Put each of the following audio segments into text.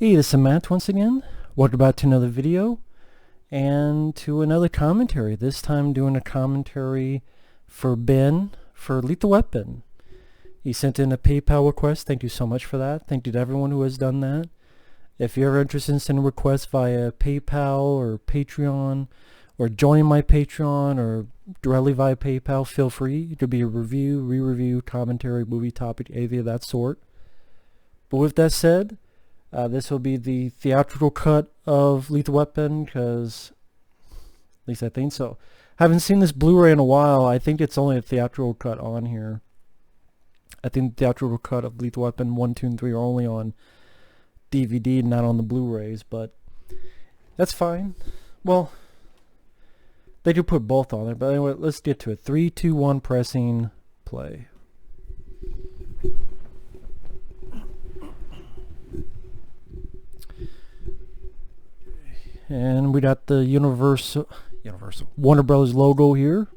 Hey, this is Matt once again. Welcome back to another video and to another commentary. This time doing a commentary for Ben for Lethal Weapon. He sent in a PayPal request. Thank you so much for that. Thank you to everyone who has done that. If you're ever interested in sending requests via PayPal or Patreon or joining my Patreon or directly via PayPal, feel free. It could be a review, re-review, commentary, movie topic, anything of that sort. But with that said, this will be the theatrical cut of Lethal Weapon, because at least I think so. Haven't seen this Blu-ray in a while. I think it's only a theatrical cut on here. I think the theatrical cut of Lethal Weapon 1, 2, and 3 are only on DVD, not on the Blu-rays, but that's fine. Well, they do put both on there, but anyway, let's get to it. 3, 2, 1, pressing play. And we got the Universal Warner Brothers logo here.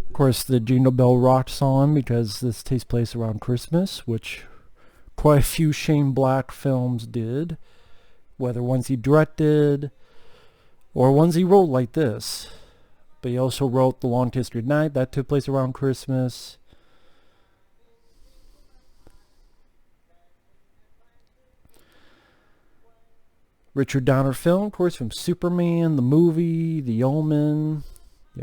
Of course, the Jingle Bell Rock song, because this takes place around Christmas, which quite a few Shane Black films did, whether ones he directed or ones he wrote like this. But he also wrote The Long Kiss Goodnight, that took place around Christmas. Richard Donner film, of course, from Superman, the movie, The Omen,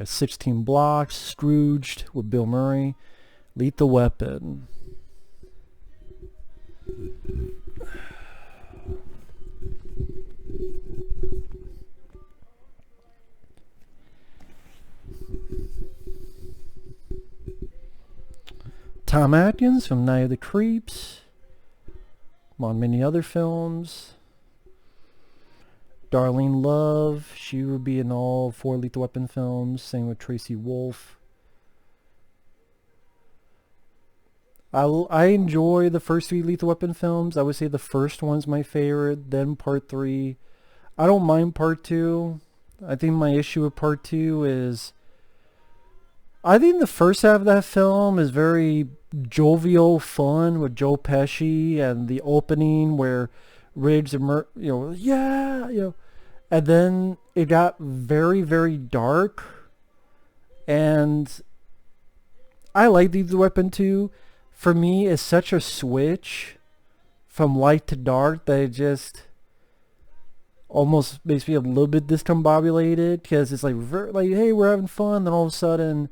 16 Blocks, Scrooged with Bill Murray, Lethal Weapon. Tom Atkins from Night of the Creeps, among many other films. Darlene Love, she would be in all 4 Lethal Weapon films. Same with Tracy Wolf. I enjoy the first 3 Lethal Weapon films. I would say the first one's my favorite, then part 3. I don't mind part 2. I think my issue with part 2 is I think the first half of that film is very jovial fun with Joe Pesci, and the opening where Riggs and and then it got very, very dark, and I like Lethal Weapon 2. For me, it's such a switch from light to dark that it just almost makes me a little bit discombobulated, because it's like hey, we're having fun, then all of a sudden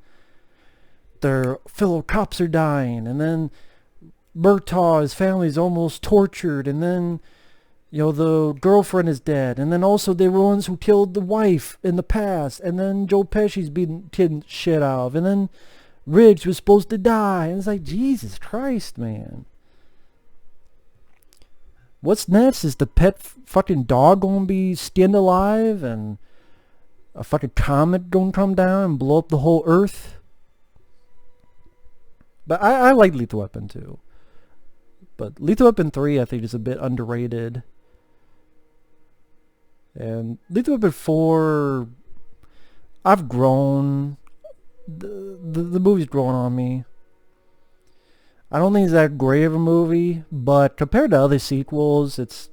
their fellow cops are dying, and then Murtaugh, his family's almost tortured, and then the girlfriend is dead, and then also they were the ones who killed the wife in the past, and then Joe Pesci's being kidding shit out of, and then Riggs was supposed to die, and it's like, Jesus Christ, man. What's next? Is the pet fucking dog gonna be skinned alive, and a fucking comet gonna come down and blow up the whole earth? But I like Lethal Weapon 2. But Lethal Weapon 3, I think, is a bit underrated. And Lethal Weapon 4, I've grown. The movie's grown on me. I don't think it's that great of a movie, but compared to other sequels, it's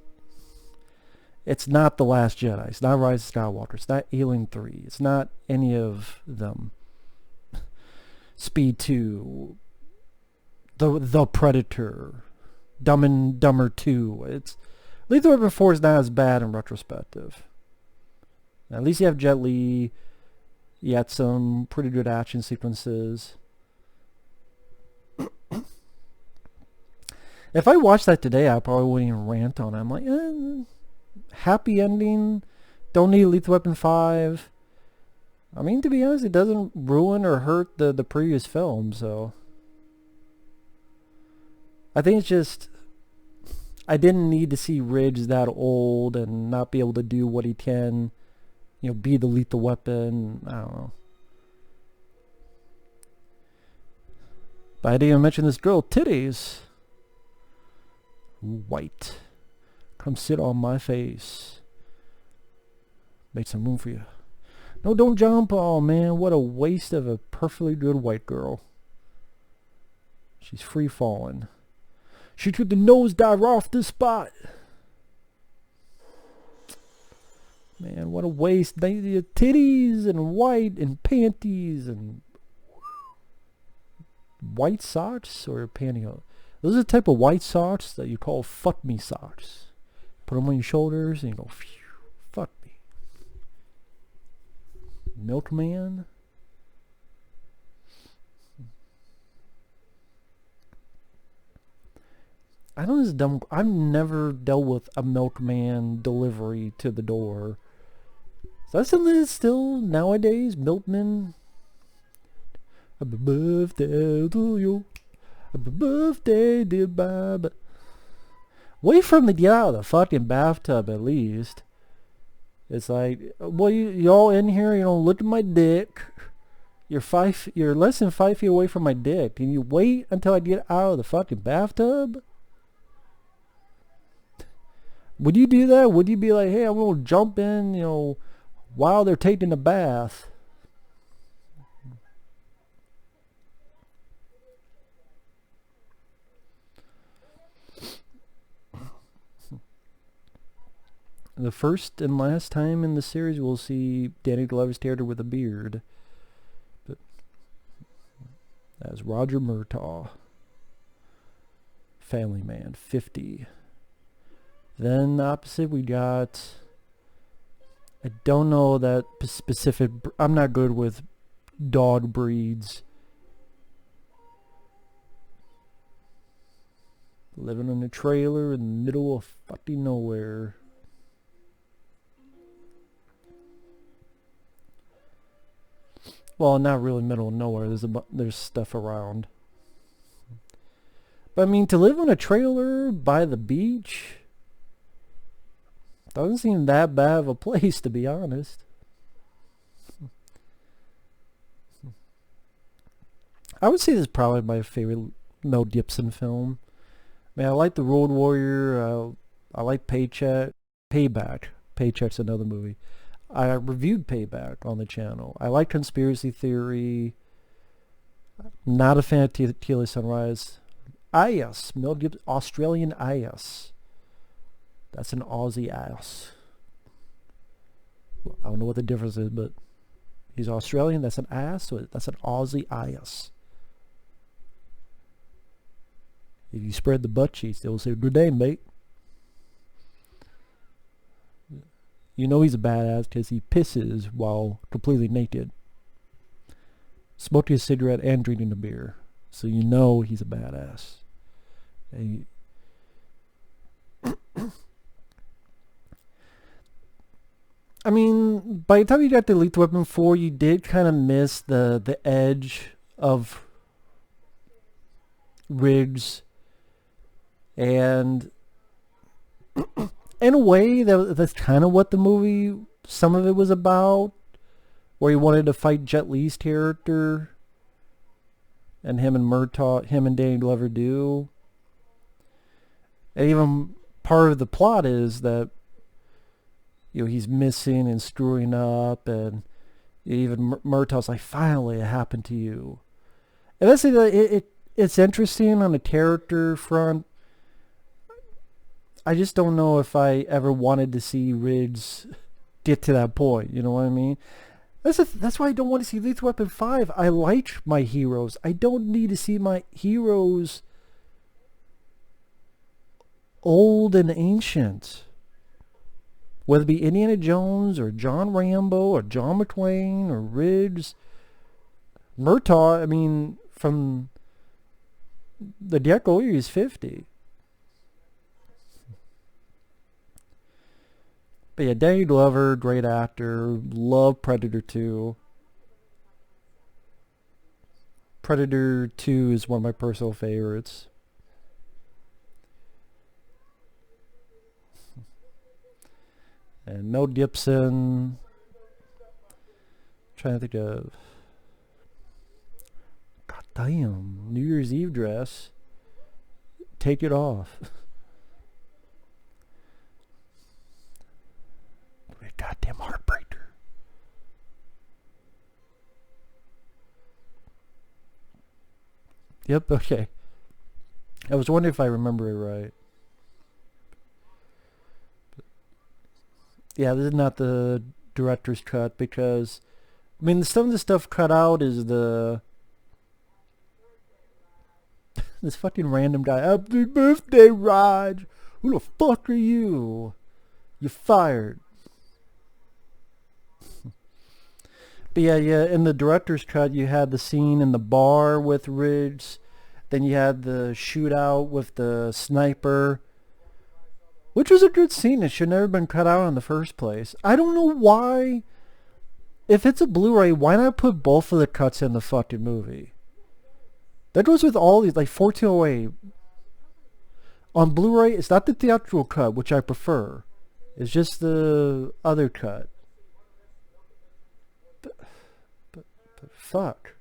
not The Last Jedi. It's not Rise of Skywalker. It's not Alien 3. It's not any of them. Speed 2. The Predator. Dumb and Dumber 2. It's Lethal Weapon 4 is not as bad in retrospective. At least you have Jet Li. You had some pretty good action sequences. If I watched that today, I probably wouldn't even rant on it. I'm like, happy ending. Don't need Lethal Weapon 5. I mean, to be honest, it doesn't ruin or hurt the previous film, so I think it's just I didn't need to see Riggs that old and not be able to do what he can, be the Lethal Weapon. I don't know. But I didn't even mention this girl, titties. White. Come sit on my face. Make some room for you. No, don't jump. Oh man, what a waste of a perfectly good white girl. She's free falling. She took the nosedive off the spot. Man, what a waste. They titties and white and panties and white socks or pantyhose. Those are the type of white socks that you call fuck me socks. Put them on your shoulders and you go, phew, fuck me. Milkman. I know this is dumb. I've never dealt with a milkman delivery to the door. Is that something that's still nowadays? Milkman? Happy birthday to you. Happy birthday, dear Bob. Wait for him to get out of the fucking bathtub at least. It's like, well, y'all in here, you know, look at my dick. You're less than 5 feet away from my dick. Can you wait until I get out of the fucking bathtub? Would you do that? Would you be like, hey, I'm gonna jump in, you know, while they're taking a bath? The first and last time in the series we'll see Danny Glover's character with a beard. But that's Roger Murtaugh. Family Man, 50. Then opposite we got, I don't know that specific, I'm not good with dog breeds. Living in a trailer in the middle of fucking nowhere. Well, not really middle of nowhere. There's stuff around. But I mean, to live on a trailer by the beach doesn't seem that bad of a place, to be honest. I would say this is probably my favorite Mel Gibson film. I mean, I like The Road Warrior. I like Payback. Paycheck's another movie. I reviewed Payback on the channel. I like Conspiracy Theory. Not a fan of Tequila Sunrise. IS. Mel Gibson. Australian IS. That's an Aussie ass. I don't know what the difference is, but he's Australian. That's an ass. So that's an Aussie IS. If you spread the butt cheeks, they'll say, good day, mate. You know he's a badass because he pisses while completely naked. Smoking a cigarette and drinking a beer. So you know he's a badass. And I mean, by the time you got to Lethal Weapon 4, you did kind of miss the edge of Riggs. And in a way, that's kind of what the movie, some of it was about. Where he wanted to fight Jet Li's character. And him and Danny Glover do. And even part of the plot is that, you know, he's missing and screwing up, and even Murtaugh's like, finally it happened to you. And that's it's interesting on the character front. I just don't know if I ever wanted to see Riggs get to that point, you know what I mean? That's why I don't want to see Lethal Weapon 5. I like my heroes. I don't need to see my heroes old and ancient. Whether it be Indiana Jones or John Rambo or John McClane or Riggs. Murtaugh, I mean, from the get-go, he's 50. But yeah, Danny Glover, great actor. Love Predator 2. Predator 2 is one of my personal favorites. And Mel Gibson. Trying to think of. God damn. New Year's Eve dress. Take it off. Goddamn heartbreaker. Yep, okay. I was wondering if I remember it right. Yeah, this is not the director's cut because, I mean, some of the stuff cut out is this fucking random guy. Happy birthday, Raj. Who the fuck are you? You're fired. But yeah, in the director's cut, you had the scene in the bar with Ridge. Then you had the shootout with the sniper, which was a good scene. It should never been cut out in the first place. I don't know why. If it's a Blu-ray, why not put both of the cuts in the fucking movie? That goes with all these, like 1408. On Blu-ray, it's not the theatrical cut, which I prefer. It's just the other cut. But fuck.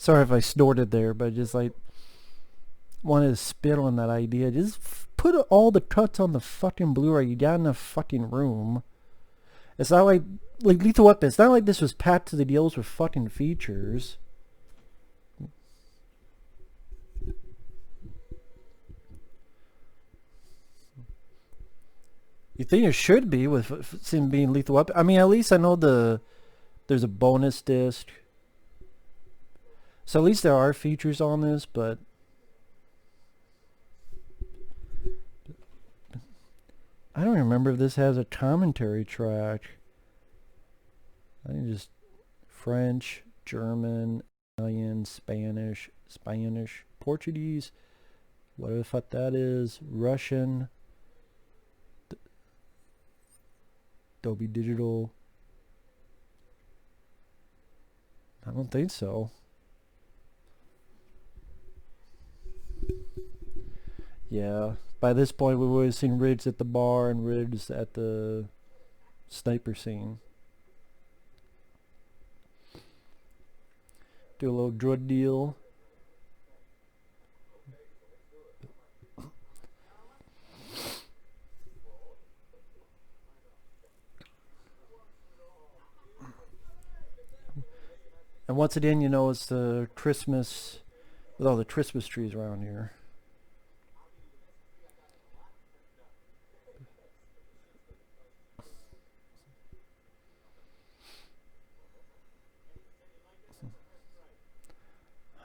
Sorry if I snorted there, but I just like wanted to spit on that idea. Just put all the cuts on the fucking Blu-ray. You got enough fucking room. It's not like Lethal Weapon. It's not like this was packed to the gills with fucking features. You think it should be with it being Lethal Weapon? I mean, at least I know there's a bonus disc. So at least there are features on this, but I don't remember if this has a commentary track. I think just French, German, Italian, Spanish, Portuguese, whatever the fuck that is, Russian, Dolby Digital. I don't think so. Yeah, by this point we've always seen Riggs at the bar and Riggs at the sniper scene. Do a little drug deal. And once again, you know, it's the Christmas, with all the Christmas trees around here.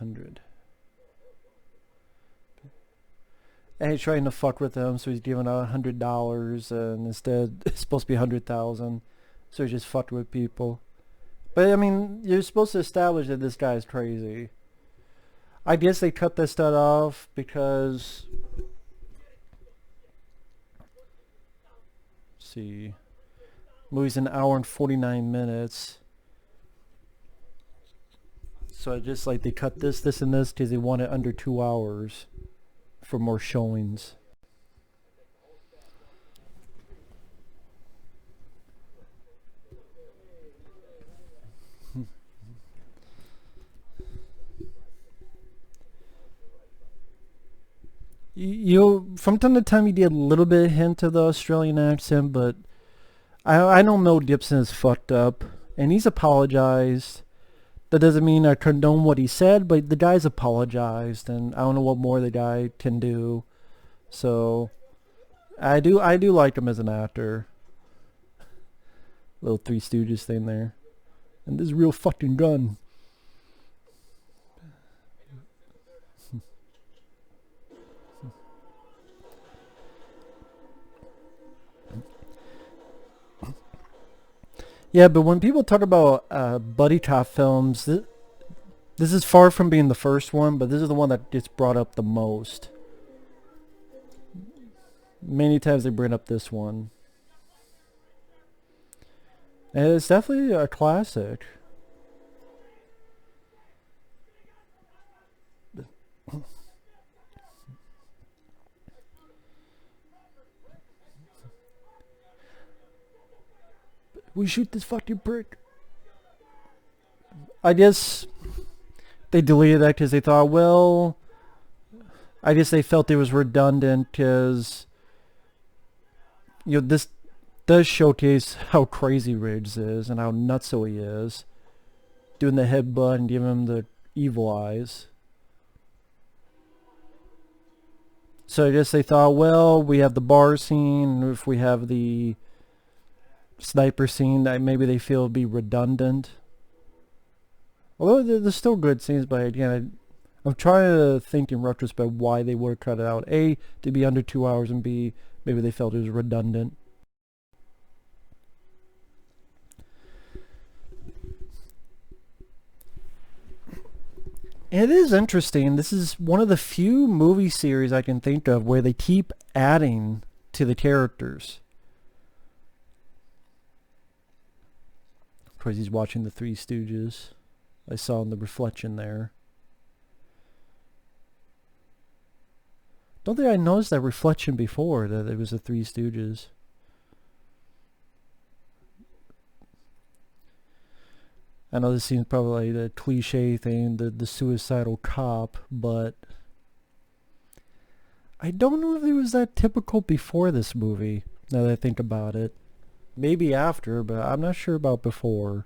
$100. And he's trying to fuck with them, so he's giving out $100, and instead it's supposed to be $100,000. So he's just fucked with people. But I mean, you're supposed to establish that this guy's crazy. I guess they cut this stuff off because, let's see, movie's an hour and 49 minutes. So I just like they cut this, and this because they want it under 2 hours for more showings. You from time to time you get a little bit of hint of the Australian accent, but I know Mel Gibson is fucked up and he's apologized. That doesn't mean I condone what he said, but the guy's apologized, and I don't know what more the guy can do. So I do like him as an actor. Little Three Stooges thing there, and this real fucking gun. Yeah, but when people talk about buddy cop films, this is far from being the first one, but this is the one that gets brought up the most. Many times they bring up this one. And it's definitely a classic. We shoot this fucking prick. I guess they deleted that because they thought, well, I guess they felt it was redundant because this does showcase how crazy Riggs is and how nutso he is. Doing the headbutt and giving him the evil eyes. So I guess they thought, well, we have the bar scene, and if we have the sniper scene, that maybe they feel it'd be redundant. Although there's still good scenes, but again, I'm trying to think in retrospect why they would have cut it out. A, to be under 2 hours, and B, maybe they felt it was redundant. It is interesting. This is one of the few movie series I can think of where they keep adding to the characters. Of course, he's watching the Three Stooges. I saw in the reflection there. Don't think I noticed that reflection before, that it was the Three Stooges. I know this seems probably like the cliche thing, the suicidal cop, but I don't know if it was that typical before this movie, now that I think about it. Maybe after, but I'm not sure about before.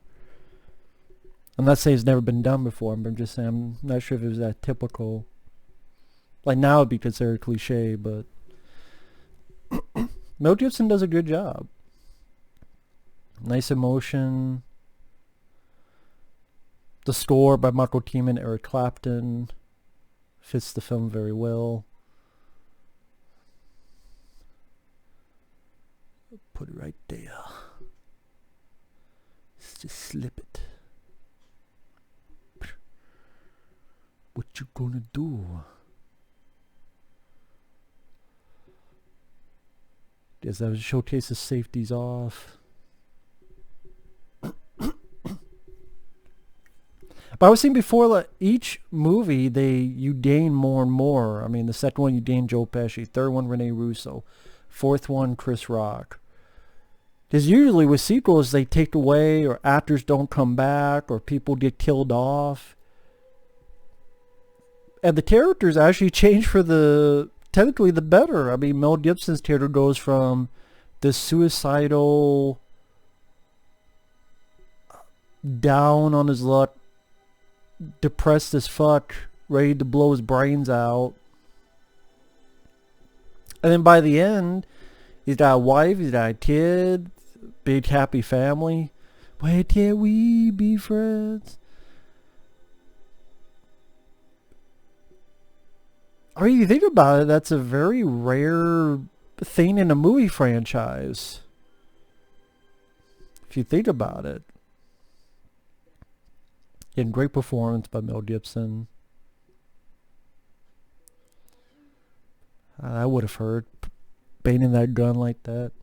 I'm not saying it's never been done before, but I'm just saying I'm not sure if it was that typical. Like now it'd be considered cliche, but Mel Gibson does a good job. Nice emotion. The score by Michael Kamen and Eric Clapton fits the film very well. Put it right there. Let's just slip it. What you gonna do? Guess that was showcase the safeties off. But I was saying before, like, each movie you gain more and more. I mean, the second one you gain Joe Pesci, third one Rene Russo, fourth one Chris Rock. Because usually with sequels they take away, or actors don't come back, or people get killed off. And the characters actually change for the, technically the better. I mean, Mel Gibson's character goes from the suicidal, down on his luck, depressed as fuck, ready to blow his brains out. And then by the end, he's got a wife, he's got a kid, big happy family. Why can't we be friends? I mean, you think about it, that's a very rare thing in a movie franchise. If you think about it. Again, great performance by Mel Gibson. I would have heard banging that gun like that.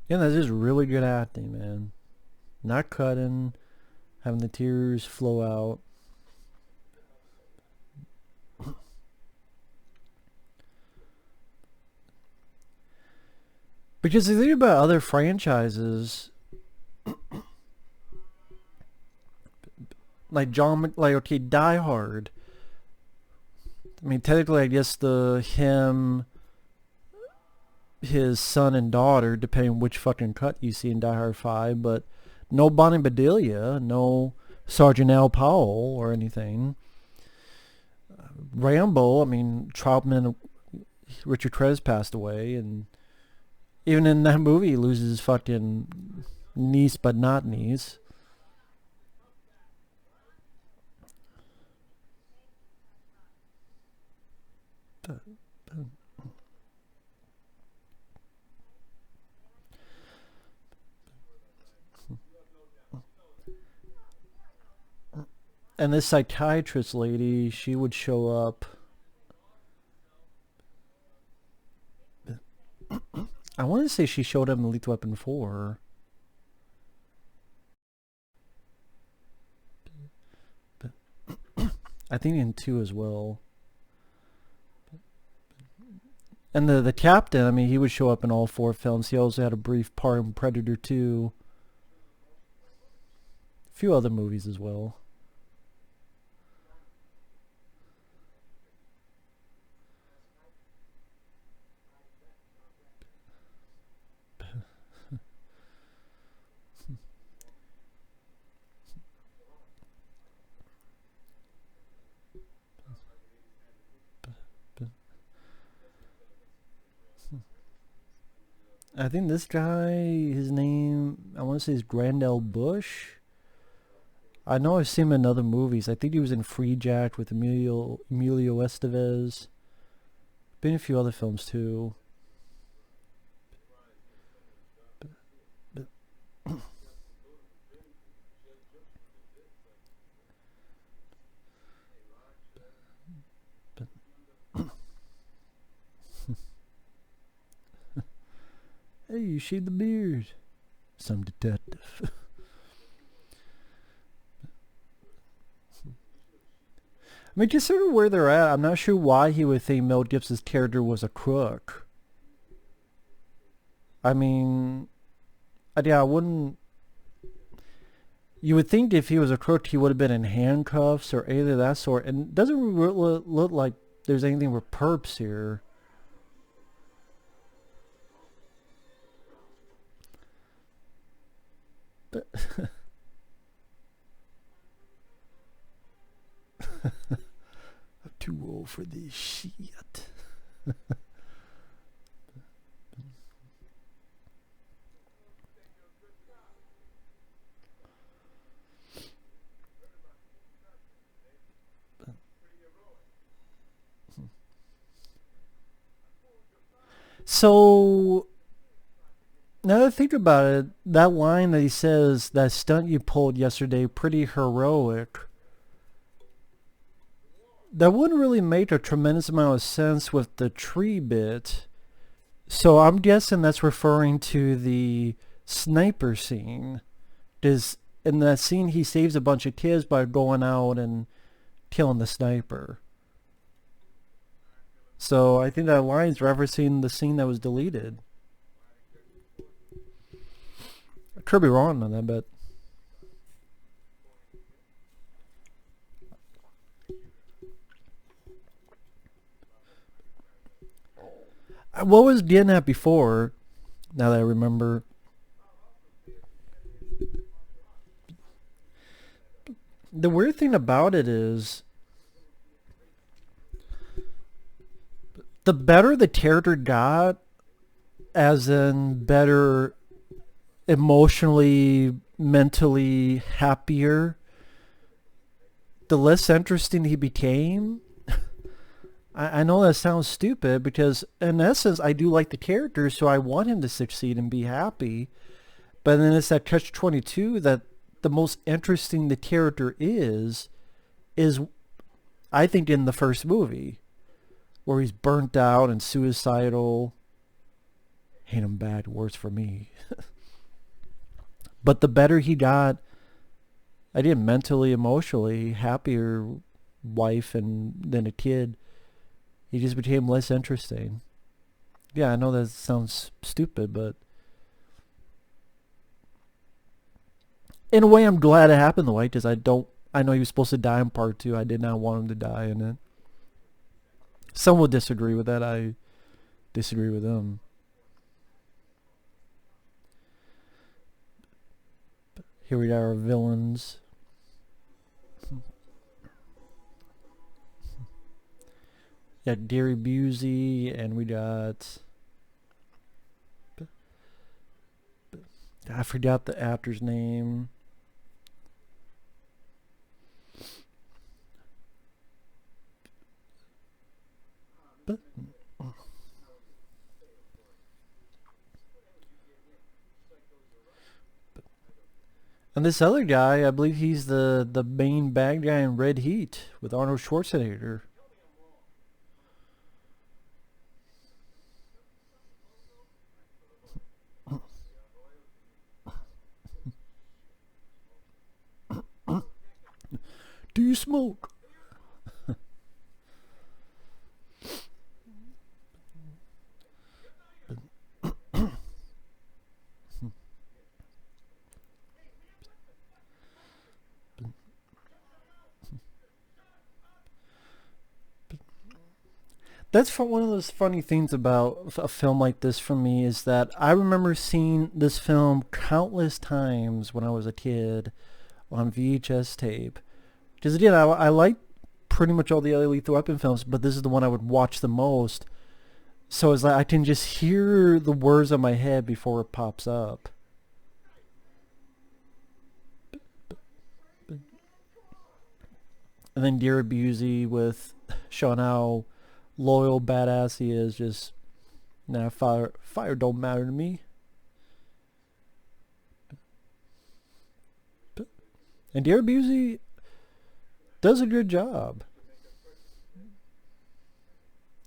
Yeah, that's just really good acting, man. Not cutting, having the tears flow out. Because you think about other franchises, like okay, Die Hard. I mean, technically, I guess his son and daughter, depending on which fucking cut you see in Die Hard 5, but no Bonnie Bedelia, no Sergeant Al Powell or anything. Rambo, I mean, Troutman, Richard Crenna passed away, and even in that movie he loses his fucking niece but not niece. And this psychiatrist lady, she would show up I want to say she showed up in Lethal Weapon 4. But I think in 2 as well. And the captain, I mean, he would show up in all 4 films. He also had a brief part in Predator 2. A few other movies as well. I think this guy, his name, I want to say is Grandel Bush. I know I've seen him in other movies. I think he was in Free Jack with Emilio Estevez. Been in a few other films too. Hey, you shave the beard. Some detective. I mean, consider where they're at. I'm not sure why he would think Mel Gibson's character was a crook. I mean, yeah, I wouldn't... You would think if he was a crook, he would have been in handcuffs or anything of that sort. And it doesn't look like there's anything with perps here. But I'm too old for this shit. So, now that I think about it, that line that he says, that stunt you pulled yesterday, pretty heroic, that wouldn't really make a tremendous amount of sense with the tree bit. So I'm guessing that's referring to the sniper scene. Does in that scene he saves a bunch of kids by going out and killing the sniper. So I think that line's referencing the scene that was deleted. I could be wrong on that, but what was getting at before, now that I remember, the weird thing about it is the better the character got, as in better emotionally, mentally happier, the less interesting he became. I know that sounds stupid because in essence I do like the character, so I want him to succeed and be happy. But then it's that catch-22 that the most interesting the character is I think in the first movie, where he's burnt out and suicidal. Hate him bad, worse for me. But the better he got, I did mentally, emotionally, happier wife and then a kid, he just became less interesting. Yeah, I know that sounds stupid, but in a way I'm glad it happened the way, because I know he was supposed to die in part 2. I did not want him to die in it. Some will disagree with that. I disagree with them. But here we are, our villains. Yeah, Gary Busey, and we got... I forgot the actor's name. But and this other guy, I believe he's the main bad guy in Red Heat with Arnold Schwarzenegger. Do you smoke? That's one of those funny things about a film like this for me is that I remember seeing this film countless times when I was a kid on VHS tape. Because again, I like pretty much all the other Lethal Weapon films, but this is the one I would watch the most. So it's like I can just hear the words in my head before it pops up. And then Gary Busey with showing how loyal, badass he is. Just, nah, fire don't matter to me. And Gary Busey does a good job.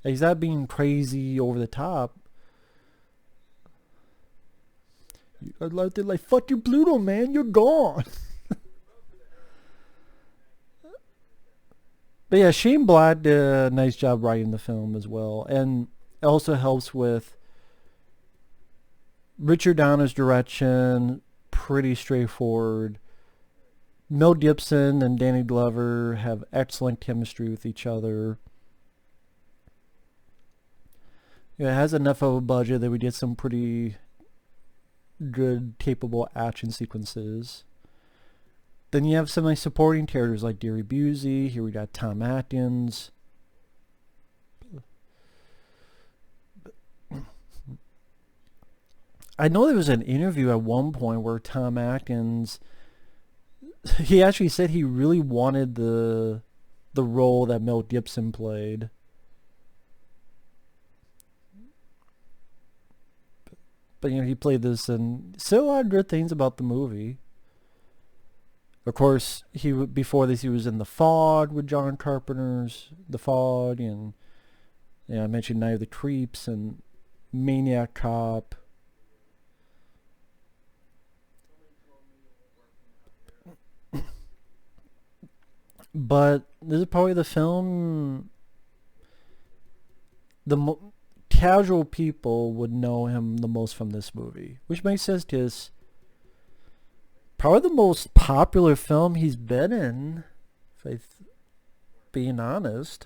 He's not being crazy over the top. I'd like fuck you, Pluto, man, you're gone. But yeah, Shane Black did a nice job writing the film as well, and it also helps with Richard Donner's direction. Pretty straightforward. Mel Gibson and Danny Glover have excellent chemistry with each other. Yeah, it has enough of a budget that we get some pretty good, capable action sequences. Then you have some nice supporting characters like Gary Busey. Here we got Tom Atkins. I know there was an interview at one point where Tom Atkins, he actually said he really wanted the role that Mel Gibson played. But you know, he played this and said a lot of good things about the movie. Of course, before this he was in The Fog with John Carpenter's The Fog, and I mentioned Night of the Creeps and Maniac Cop. But this is probably the film casual people would know him the most from this movie, which makes sense because probably the most popular film he's been in, if being honest.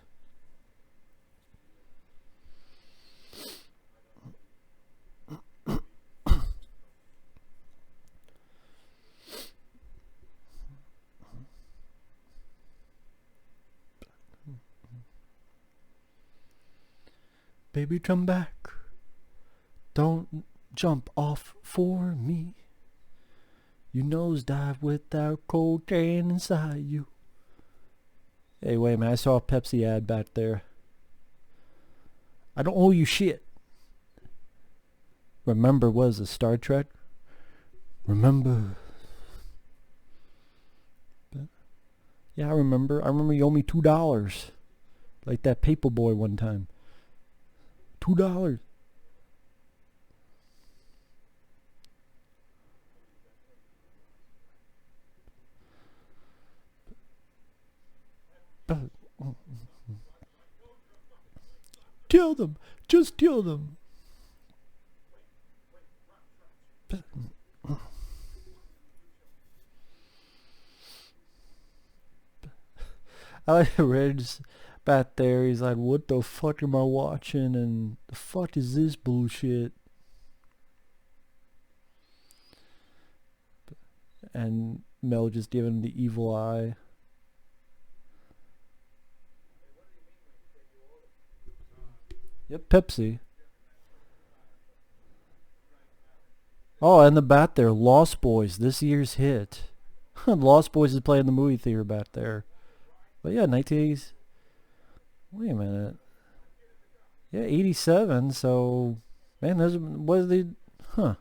Baby, come back. Don't jump off for me. You nosedive without cocaine inside you. Hey, wait a minute. I saw a Pepsi ad back there. I don't owe you shit. Remember, what is it, Star Trek? Remember. Yeah, I remember. I remember you owe me $2. Like that Paperboy one time. $2. Kill them. Just kill them. I like Red's back there. He's like, what the fuck am I watching? And the fuck is this bullshit? And Mel just giving him the evil eye. Yep, Pepsi. Oh, and the bat there, Lost Boys, this year's hit. Lost Boys is playing the movie theater back there. But yeah, 1980s. Wait a minute. Yeah, 87, so... Man, those... What are they... Huh.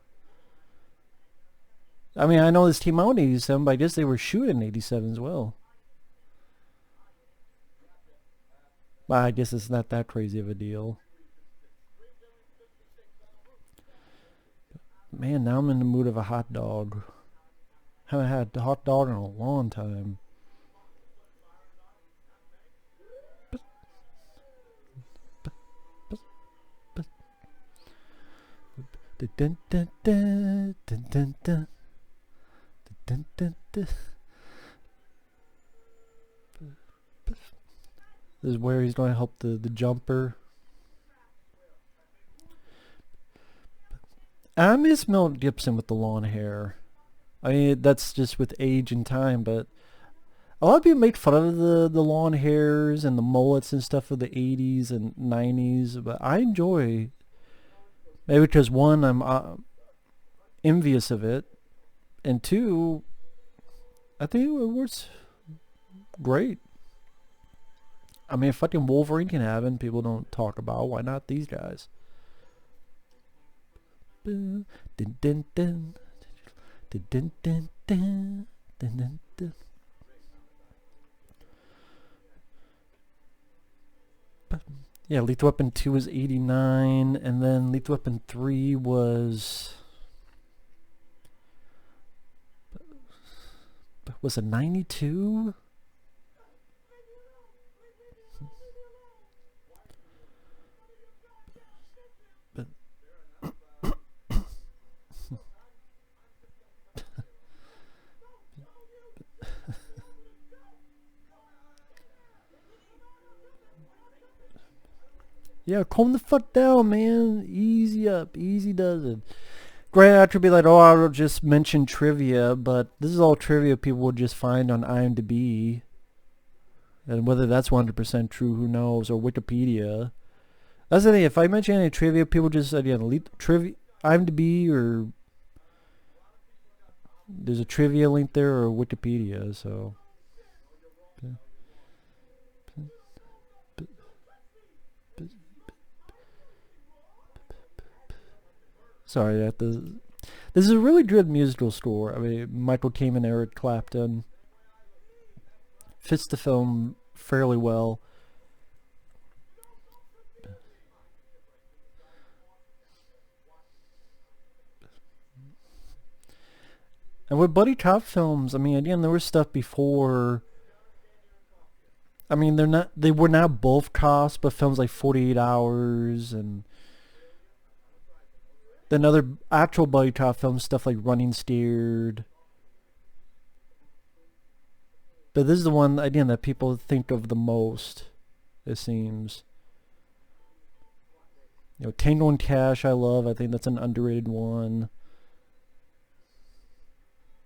I mean, I know this came out in 87, but I guess they were shooting in 87 as well. Well, I guess it's not that crazy of a deal. Man, now I'm in the mood of a hot dog. Haven't had a hot dog in a long time. Dun, dun, dun, dun, dun, dun. Dun, dun, dun. This is where he's going to help the jumper. I miss Mel Gibson with the long hair. I mean, that's just with age and time, but a lot of people make fun of the long hairs and the mullets and stuff of the 80s and 90s, but I enjoy, maybe because one, I'm envious of it, and two, I think it works great. I mean, fucking Wolverine can have it, people don't talk about. Why not these guys? Dun, dun, dun, dun, dun, dun, dun, dun, dun, dun. Yeah, Lethal Weapon 2 was 89, and then Lethal Weapon 3 was it 92? Yeah, calm the fuck down, man. Easy up. Easy does it. Granted, I could be like, oh, I'll just mention trivia, but this is all trivia people would just find on IMDb. And whether that's 100% true, who knows, or Wikipedia. That's the thing, if I mention any trivia, people just, again, trivia, IMDb, or there's a trivia link there, or Wikipedia, so. Sorry, this is a really good musical score. I mean, Michael Kamen, Eric Clapton fits the film fairly well. And with buddy cop films, I mean, again, there was stuff before. I mean, they were not both cops, but films like 48 Hours and then other actual buddy cop films, stuff like Running Scared. But this is the one, again, that people think of the most, it seems. You know, Tango and Cash I love. I think that's an underrated one.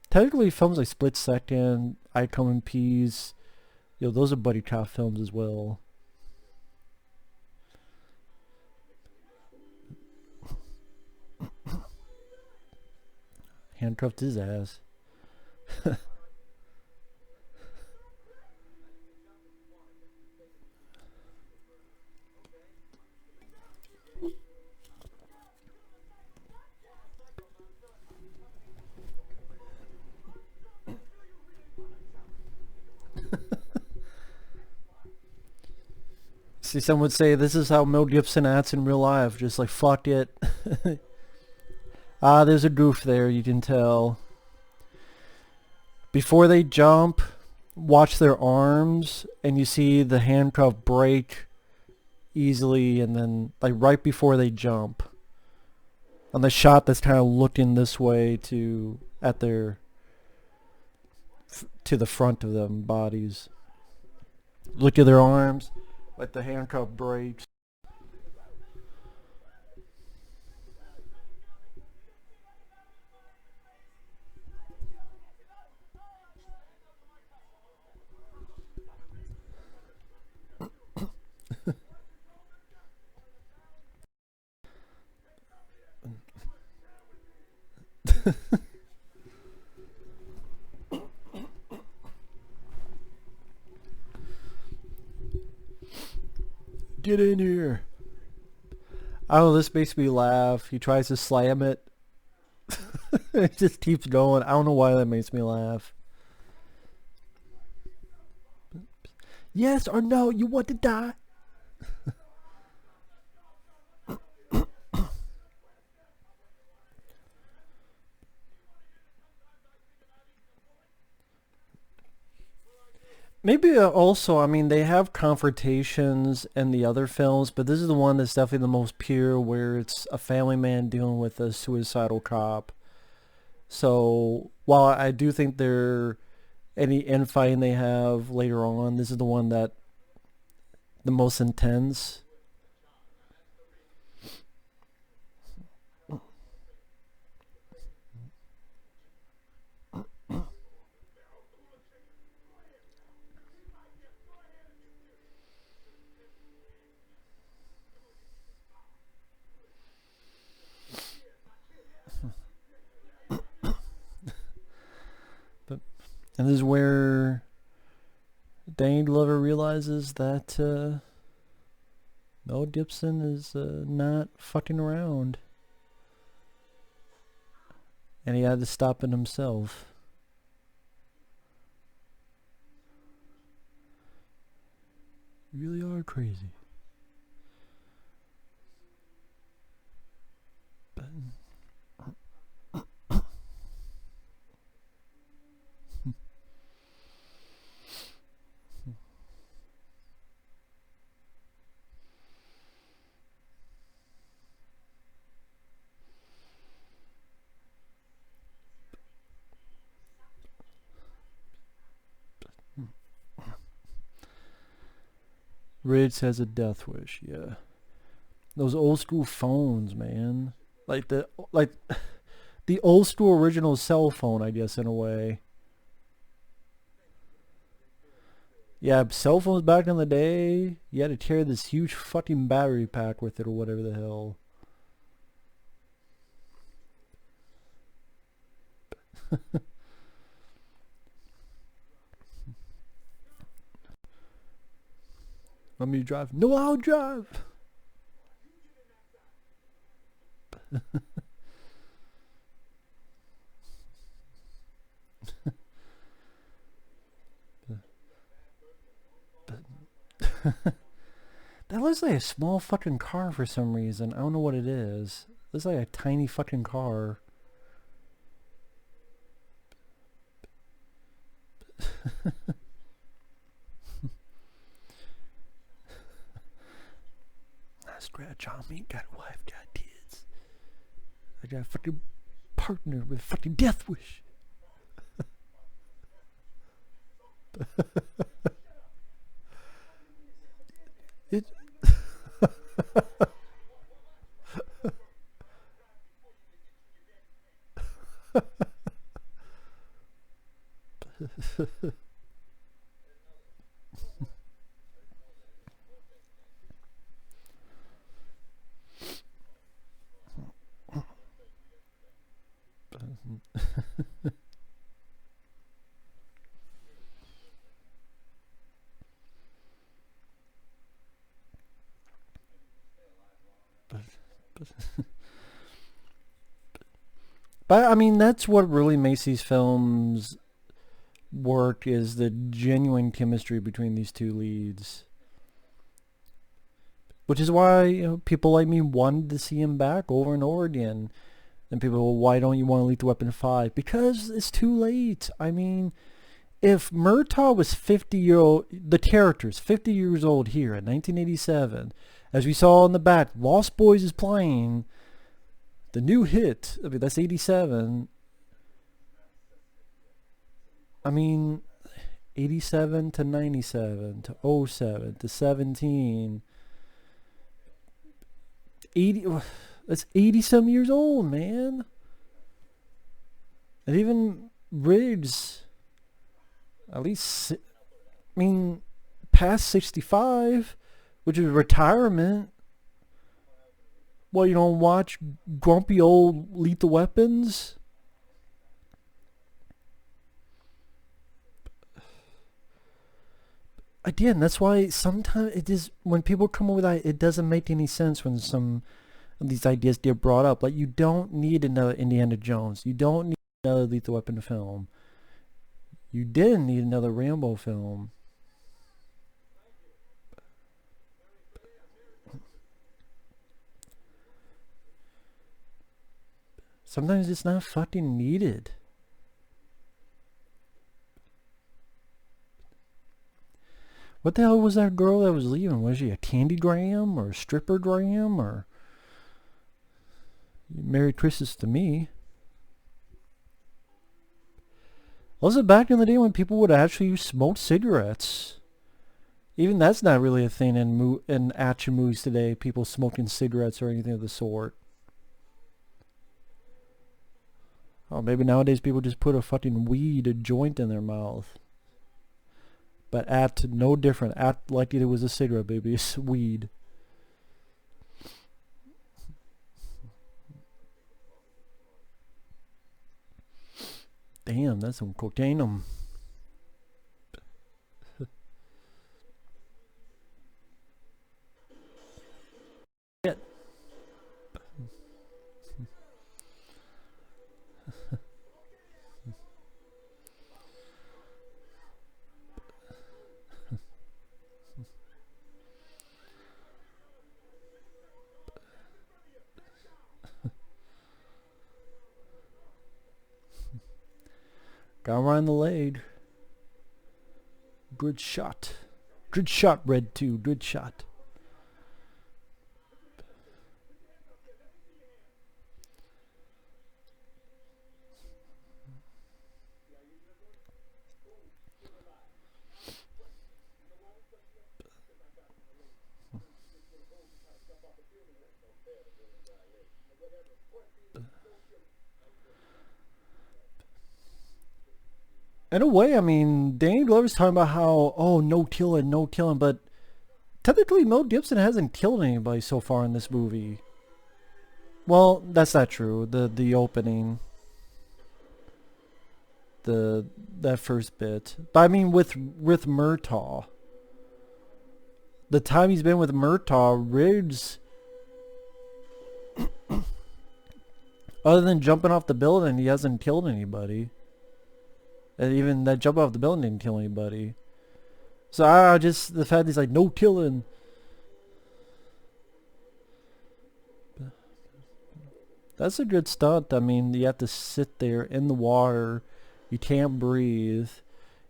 Technically, films like Split Second, I Come in Peace, you know, those are buddy cop films as well. Handcuffed his ass. See, some would say this is how Mel Gibson acts in real life, just like fuck it. There's a goof there, you can tell. Before they jump, watch their arms, and you see the handcuff break easily, and then like right before they jump, on the shot that's kind of looking this way to the front of them bodies. Look at their arms, like the handcuff breaks. Get in here. Oh, this makes me laugh. He tries to slam it. It just keeps going. I don't know why that makes me laugh. Yes or no, you want to die? Maybe also, I mean, they have confrontations in the other films, but this is the one that's definitely the most pure, where it's a family man dealing with a suicidal cop. So while I do think there any infighting they have later on, this is the one that the most intense. But and this is where Danny Glover realizes that Mel Gibson is not fucking around, and he had to stop it himself. You really are crazy. But Ridge has a death wish, yeah. Those old school phones, man. Like the old school original cell phone, I guess, in a way. Yeah, cell phones back in the day, you had to carry this huge fucking battery pack with it or whatever the hell. Want me to drive? No, I'll drive. That looks like a small fucking car for some reason. I don't know what it is. It looks like a tiny fucking car. I scratch on me. Got a wife, got kids. I got a fucking partner with a fucking death wish. It. But I mean, that's what really makes these films work, is the genuine chemistry between these two leads. Which is why, people like me wanted to see him back over and over again. And people, well, why don't you want to Lethal Weapon 5? Because it's too late. I mean, if Murtaugh was 50-year-old, the character's 50 years old here in 1987, as we saw in the back, Lost Boys is playing, the new hit, I mean, that's 87. I mean, 87 to 97 to 07 to 17. 80, that's 80 some years old, man. And even Riggs, at least, I mean, past 65, which is retirement. Well, you don't watch grumpy old Lethal Weapons? Again, that's why sometimes it is, when people come up with that, it doesn't make any sense when some of these ideas get brought up. Like, you don't need another Indiana Jones. You don't need another Lethal Weapon film. You didn't need another Rambo film. Sometimes it's not fucking needed. What the hell was that girl that was leaving? Was she a candygram or a strippergram or... Merry Christmas to me. Was it back in the day when people would actually smoke cigarettes? Even that's not really a thing in action movies today. People smoking cigarettes or anything of the sort. Oh, maybe nowadays people just put a fucking weed, a joint in their mouth. But act no different. Act like it was a cigarette, baby. It's weed. Damn, that's some cocaine. Shit. Got him right in the leg. Good shot. Good shot, Red 2. Good shot. In a way, I mean, Danny Glover's talking about how, oh, no killing, but technically Mel Gibson hasn't killed anybody so far in this movie. Well, that's not true. The opening, that first bit. But I mean, with Murtaugh, the time he's been with Murtaugh, Riggs, other than jumping off the building, he hasn't killed anybody. And even that jump off the building didn't kill anybody. So just the fact he's like, no killing. That's a good stunt. I mean, you have to sit there in the water. You can't breathe.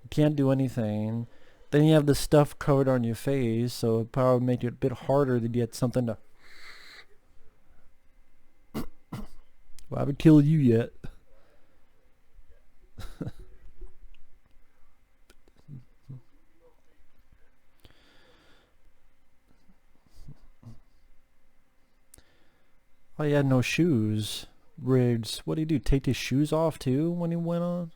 You can't do anything. Then you have the stuff covered on your face, so it probably make it a bit harder to get something to... Well, I haven't killed you yet. Oh, he had no shoes. Riggs. What did he do? Take his shoes off too when he went on?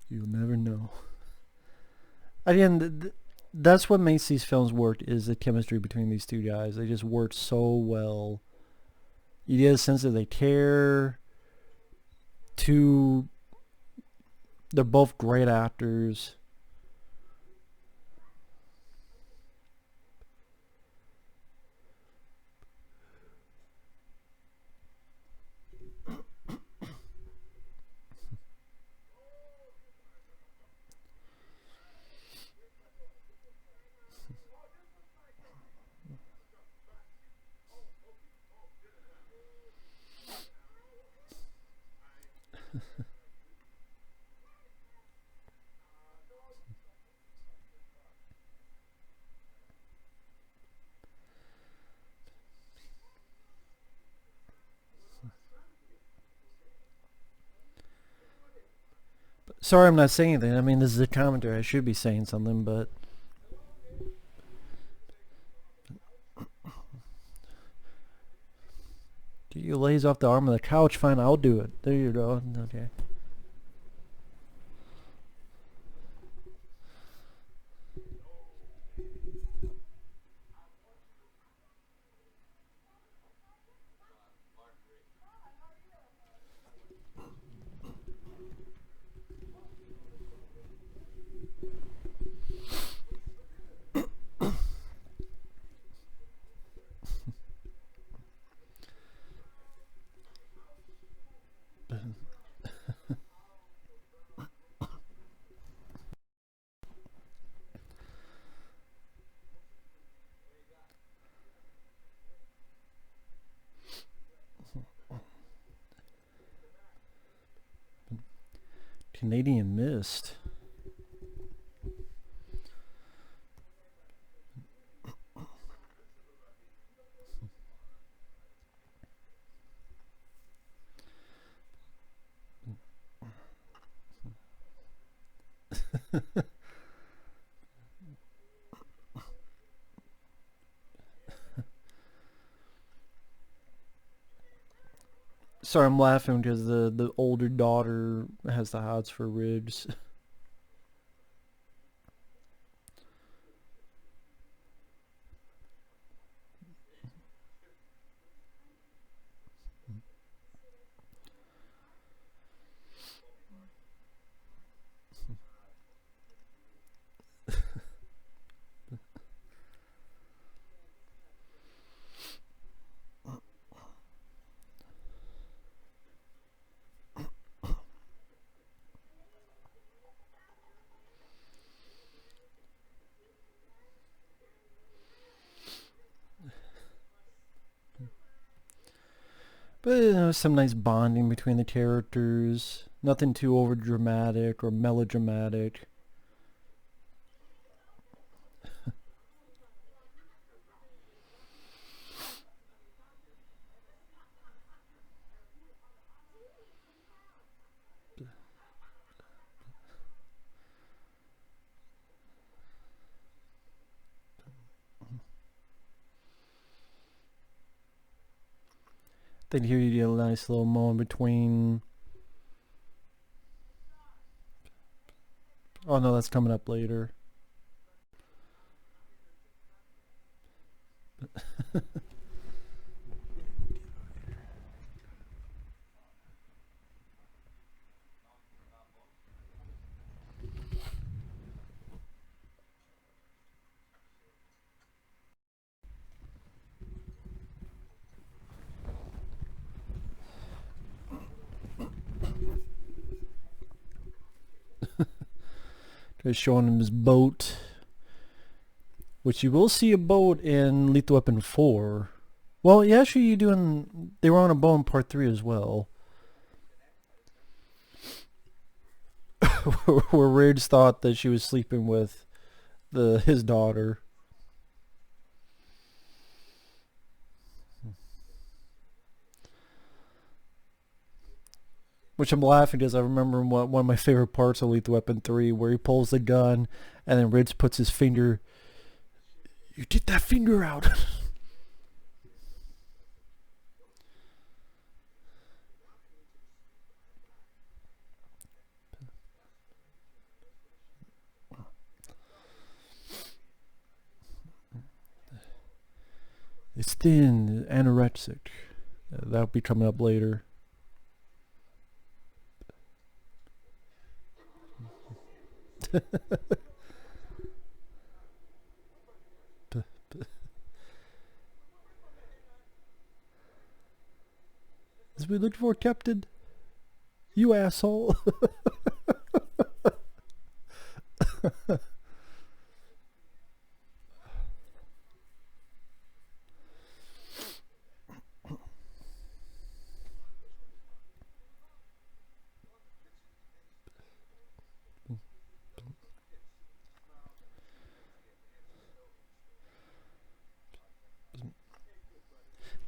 You'll never know. Again, that's what makes these films work, is the chemistry between these two guys. They just work so well. You get a sense that they care. They're both great actors. Sorry I'm not saying anything. I mean, this is a commentary. I should be saying something, but... Get your legs off the arm of the couch. Fine, I'll do it. There you go. Okay. Canadian Mist. Sorry, I'm laughing because the older daughter has the hots for ribs. But you know, some nice bonding between the characters. Nothing too over dramatic or melodramatic. Then here you get a nice little moment between. Oh no, that's coming up later. Just showing him his boat, which you will see a boat in Lethal Weapon 4. Well, yeah, actually, you doing. They were on a boat in Part 3 as well. Where Ridge thought that she was sleeping with his daughter. Which I'm laughing because I remember one of my favorite parts of Lethal Weapon 3 where he pulls the gun and then Ridge puts his finger. You get that finger out. It's thin, anorexic. That'll be coming up later. As we look for, Captain? You asshole.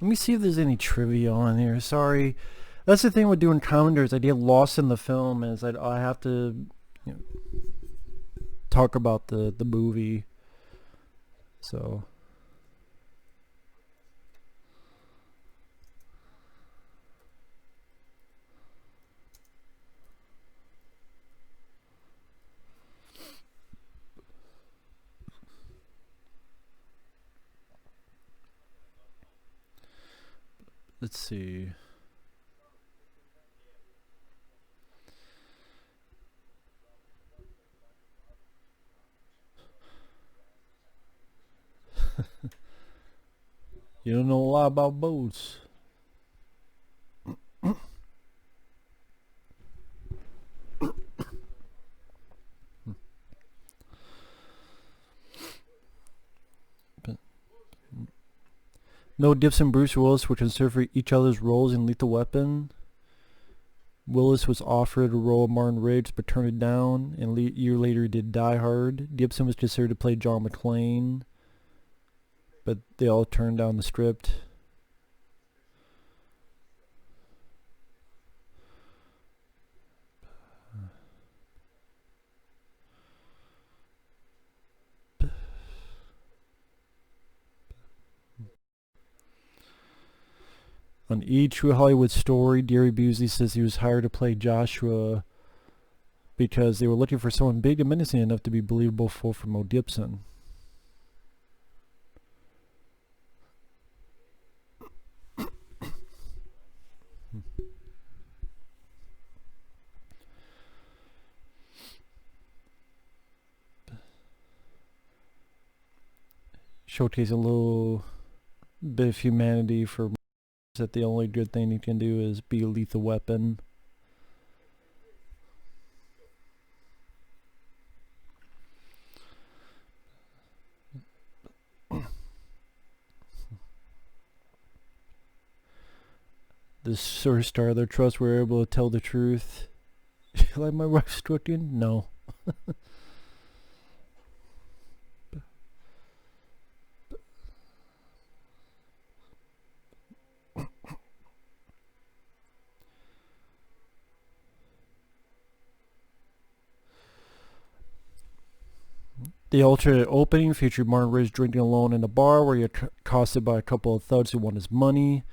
Let me see if there's any trivia on here. Sorry. That's the thing with doing commentaries. I get lost in the film is I have to talk about the movie. So. Let's see. You don't know a lot about boats. No, Gibson and Bruce Willis were considered for each other's roles in Lethal Weapon. Willis was offered a role of Martin Riggs but turned it down, and a year later did Die Hard. Gibson was considered to play John McClane, but they all turned down the script. On E! True Hollywood Story, Gary Busey says he was hired to play Joshua because they were looking for someone big and menacing enough to be believable for Mel Gibson. Showcase a little bit of humanity for that the only good thing he can do is be a lethal weapon. This sort of star their trust were able to tell the truth. Like my wife's cooking? No. The alternate opening featured Martin Riggs drinking alone in a bar where he was accosted by a couple of thugs who want his money.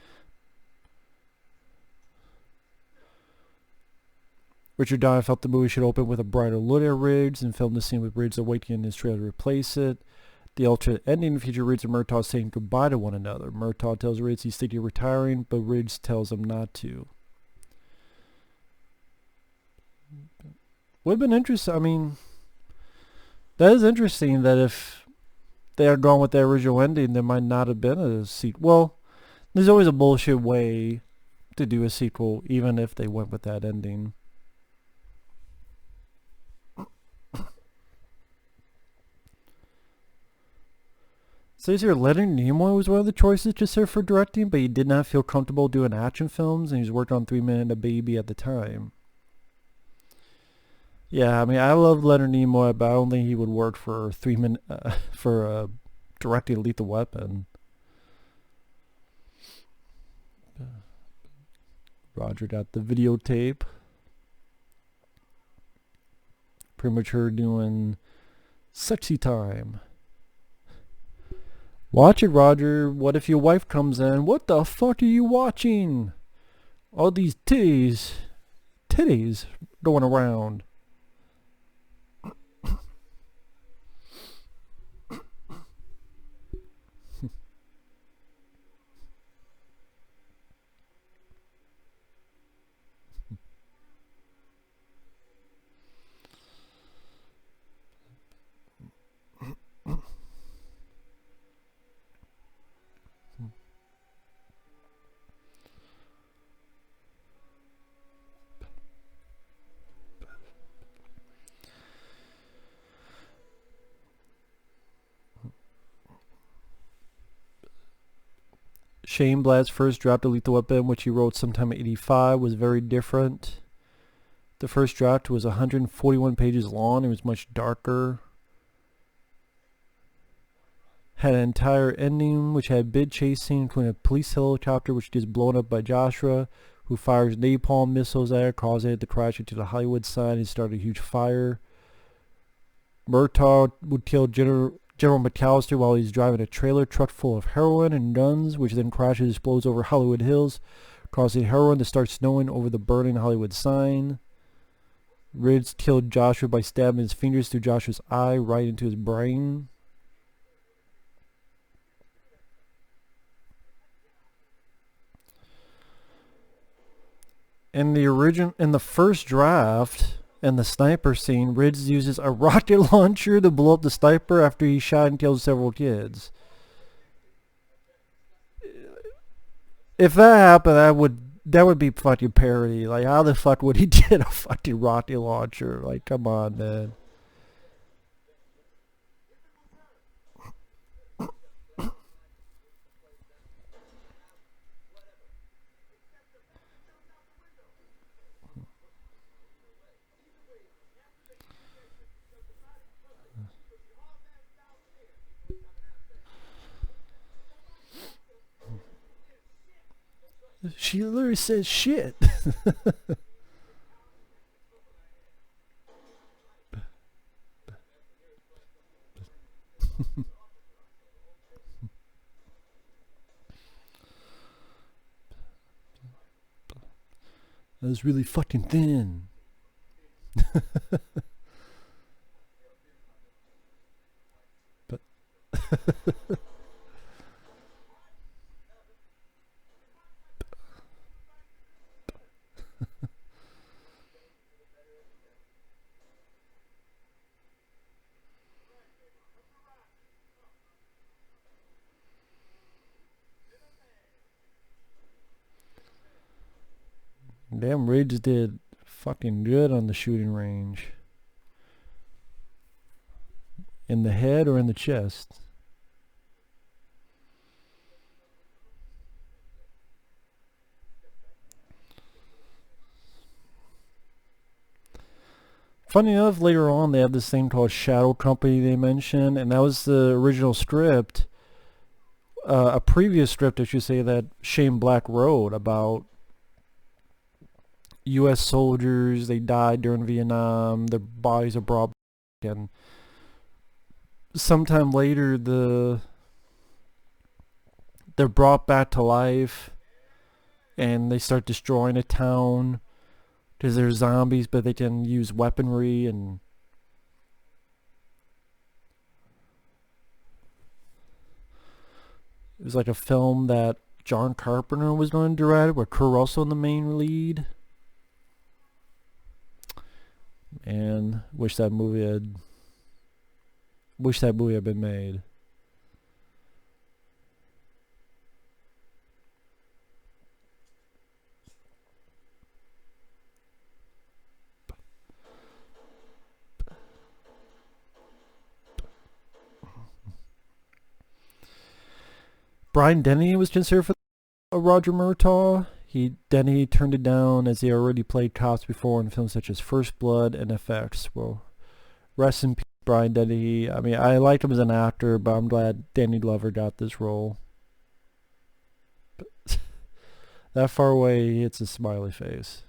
Richard Donner felt the movie should open with a brighter look at Riggs and filmed the scene with Riggs awakening in his trailer to replace it. The alternate ending featured Riggs and Murtaugh saying goodbye to one another. Murtaugh tells Riggs he's thinking of retiring, but Riggs tells him not to. Would have been interesting. I mean, that is interesting that if they had gone with the original ending, there might not have been a sequel. Well, there's always a bullshit way to do a sequel, even if they went with that ending. Says here Leonard Nimoy was one of the choices considered for directing, but he did not feel comfortable doing action films, and he was working on 3 Men and a Baby at the time. Yeah, I mean, I love Leonard Nimoy, but I don't think he would work for directing Lethal Weapon. Roger got the videotape. Pretty much her doing sexy time. Watch it, Roger. What if your wife comes in? What the fuck are you watching? All these titties going around. Shane Blatt's first draft of Lethal Weapon, which he wrote sometime in '85, was very different. The first draft was 141 pages long. It was much darker. Had an entire ending which had bid chase scene, including a police helicopter which gets blown up by Joshua, who fires napalm missiles at it, causing it to crash into the Hollywood sign and start a huge fire. Murtaugh would kill General McAllister while he's driving a trailer truck full of heroin and guns, which then crashes and explodes over Hollywood Hills, causing heroin to start snowing over the burning Hollywood sign. Riggs killed Joshua by stabbing his fingers through Joshua's eye right into his brain. In the first draft, in the sniper scene, Riggs uses a rocket launcher to blow up the sniper after he shot and killed several kids. If that happened, that would be fucking parody. Like, how the fuck would he get a fucking rocket launcher? Like, come on, man. She literally says shit. That was really fucking thin. But damn, Ridge did fucking good on the shooting range. In the head or in the chest? Funny enough, later on they have this thing called Shadow Company they mentioned, and that was the original script, a previous script I should say, that Shane Black wrote about U.S. soldiers. They died during Vietnam, their bodies are brought back, and sometime later they're brought back to life and they start destroying a town because they're zombies, but they can use weaponry. And it was like a film that John Carpenter was going to direct with Kurt Russell in the main lead. And wish that movie had been made. Brian Denny was considered for Roger Murtaugh. Denny turned it down as he already played cops before in films such as First Blood and FX. Well, rest in peace, Brian Denny. I mean, I liked him as an actor, but I'm glad Danny Glover got this role. But that far away, it's a smiley face.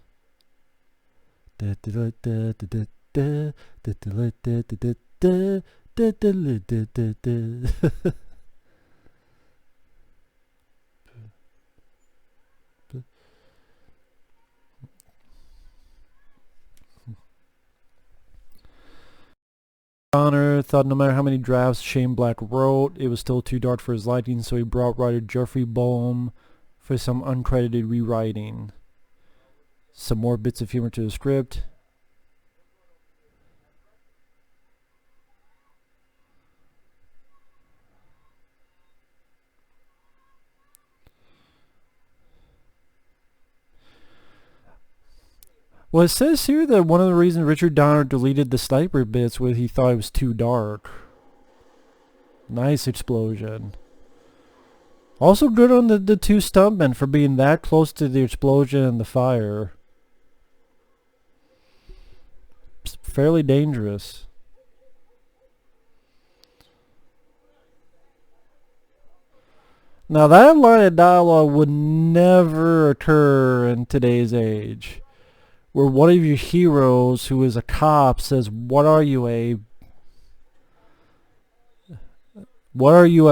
Donner thought no matter how many drafts Shane Black wrote, it was still too dark for his liking, so he brought writer Jeffrey Boehm for some uncredited rewriting. Some more bits of humor to the script. Well, it says here that one of the reasons Richard Donner deleted the sniper bits was he thought it was too dark. Nice explosion. Also good on the two stuntmen for being that close to the explosion and the fire. It's fairly dangerous. Now that line of dialogue would never occur in today's age, where one of your heroes who is a cop says, what are you, a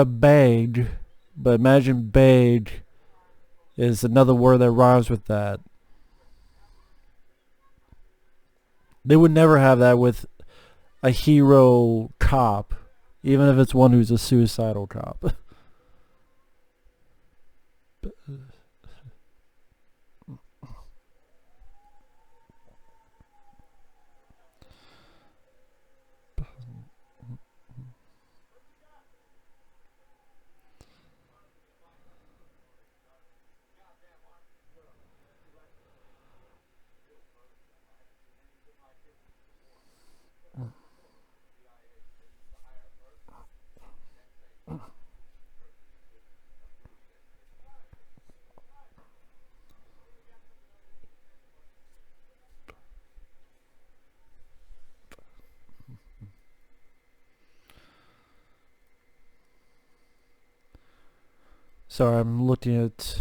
bag? But imagine bag is another word that rhymes with that. They would never have that with a hero cop, even if it's one who's a suicidal cop. Sorry, I'm looking at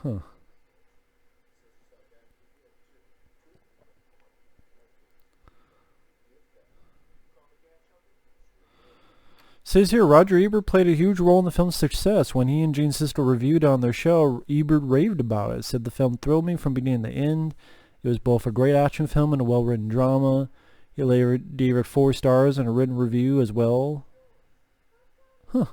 Huh. Says here, Roger Ebert played a huge role in the film's success. When he and Gene Siskel reviewed on their show, Ebert raved about it. Said the film thrilled me from beginning to end. It was both a great action film and a well-written drama. He later gave it 4 stars in a written review as well. Huh.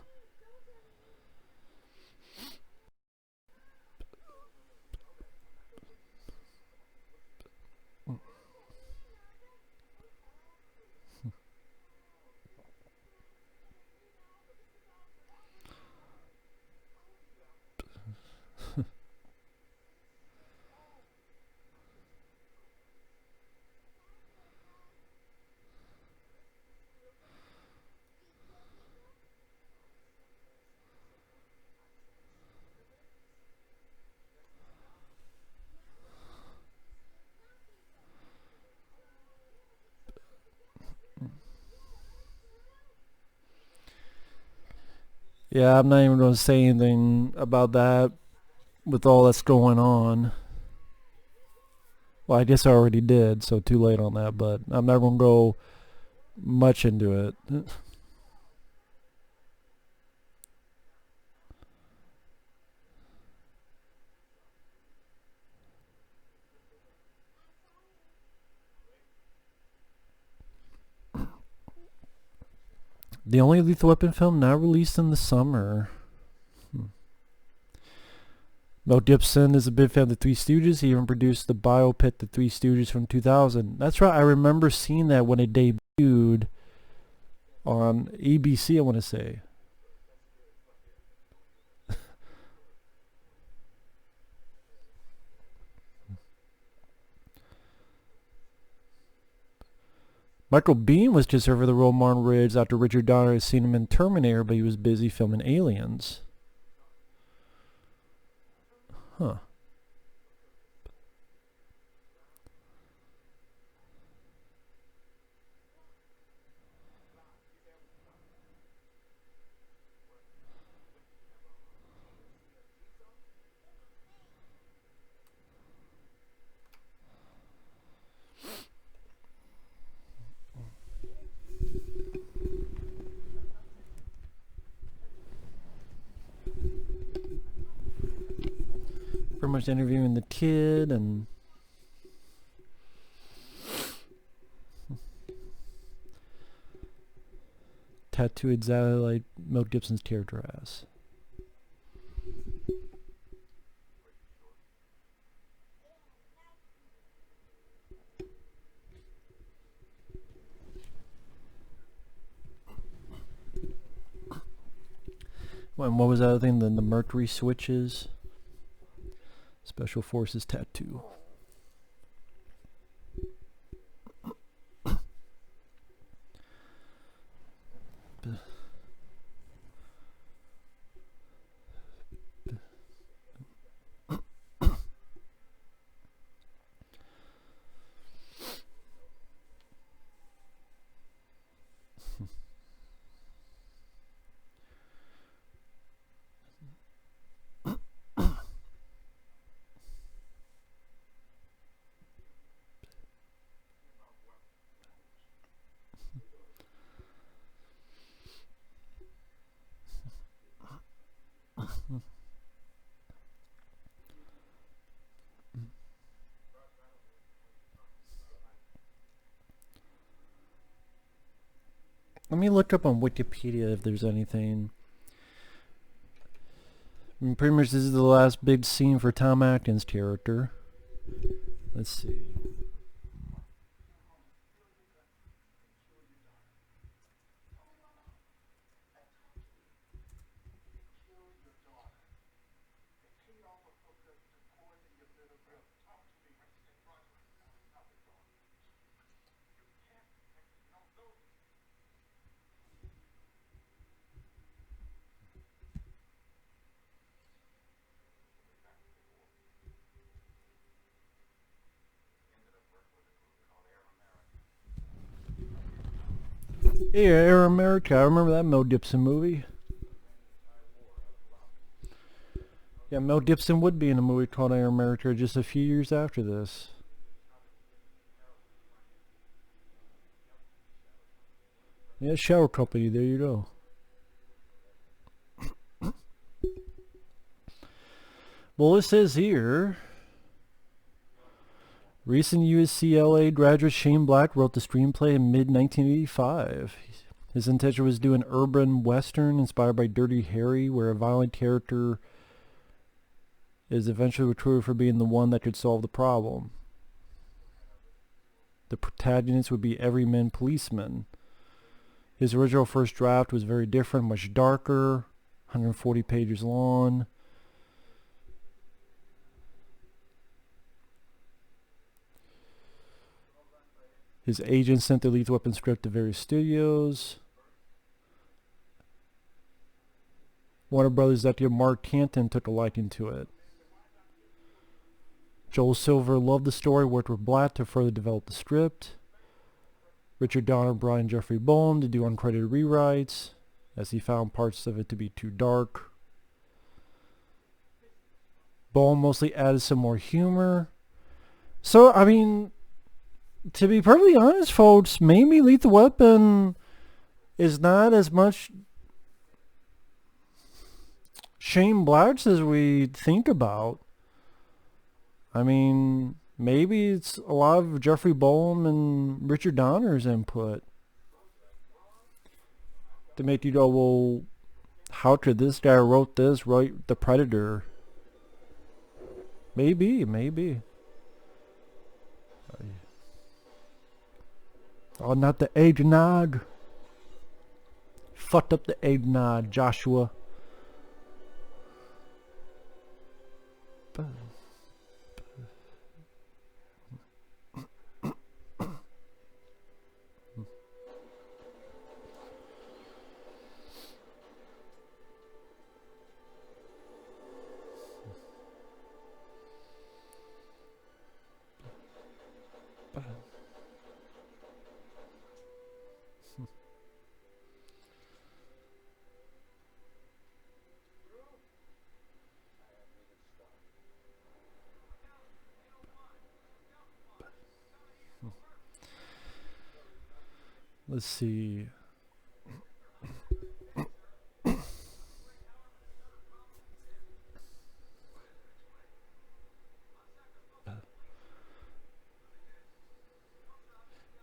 Yeah, I'm not even going to say anything about that with all that's going on. Well, I guess I already did, so too late on that, but I'm not going to go much into it. The only Lethal Weapon film not released in the summer. Mel Gibson is a big fan of the Three Stooges. He even produced the biopic The Three Stooges from 2000. That's right, I remember seeing that when it debuted on ABC, I want to say. Michael Biehn was just over the role of Martin Riggs after Richard Donner had seen him in Terminator, but he was busy filming Aliens. Huh. Pretty much interviewing the kid and tattoo exactly like Mel Gibson's character has. And what was the other thing? The Mercury switches. Special Forces tattoo. Let me look up on Wikipedia if there's anything. I mean, pretty much this is the last big scene for Tom Atkins' character. Let's see. Yeah, Air America. I remember that Mel Gibson movie. Yeah, Mel Gibson would be in a movie called Iron America just a few years after this. Yeah, shower company, there you go. Well, it says here, recent UCLA graduate Shane Black wrote the screenplay in mid-1985. His intention was to do an urban western inspired by Dirty Harry, where a violent character is eventually recruited for being the one that could solve the problem. The protagonist would be everyman policeman. His original first draft was very different, much darker, 140 pages long. His agent sent the Lethal Weapon script to various studios. Warner Brothers executive Mark Canton took a liking to it. Joel Silver loved the story, worked with Blatt to further develop the script. Richard Donner brought in Jeffrey Boehm to do uncredited rewrites, as he found parts of it to be too dark. Boehm mostly added some more humor. So, I mean, to be perfectly honest, folks, maybe Lethal Weapon is not as much Shane Black's as we think about. I mean, maybe it's a lot of Jeffrey Boehm and Richard Donner's input to make you go, well, how could this guy who wrote this write The Predator? Maybe. Oh, not the eggnog. Fucked up the eggnog, Joshua. Let's see.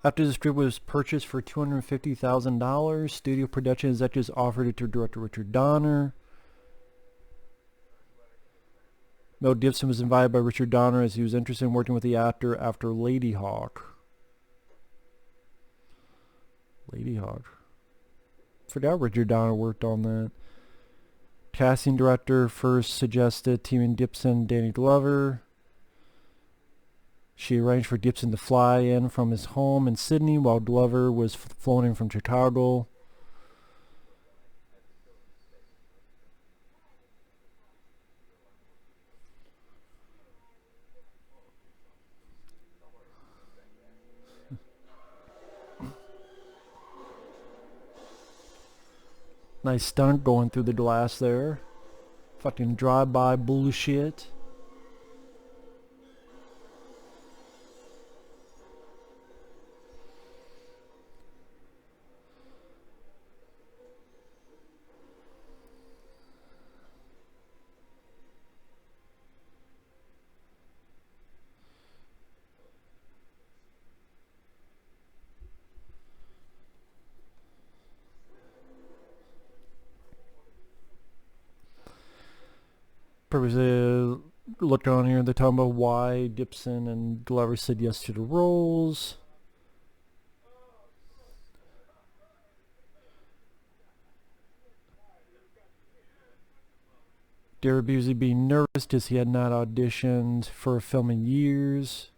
After the script was purchased for $250,000, studio production executives offered it to director Richard Donner. Mel Gibson was invited by Richard Donner as he was interested in working with the actor after Lady Hawk. Forgot Richard Donner worked on that. Casting director first suggested teaming Gibson and Danny Glover. She arranged for Gibson to fly in from his home in Sydney while Glover was flown in from Chicago. Nice stunt going through the glass there. Fucking drive-by bullshit. Purposely looked on here, they're talking about why Gibson and Glover said yes to the roles. Gary Busey being nervous because he had not auditioned for a film in years.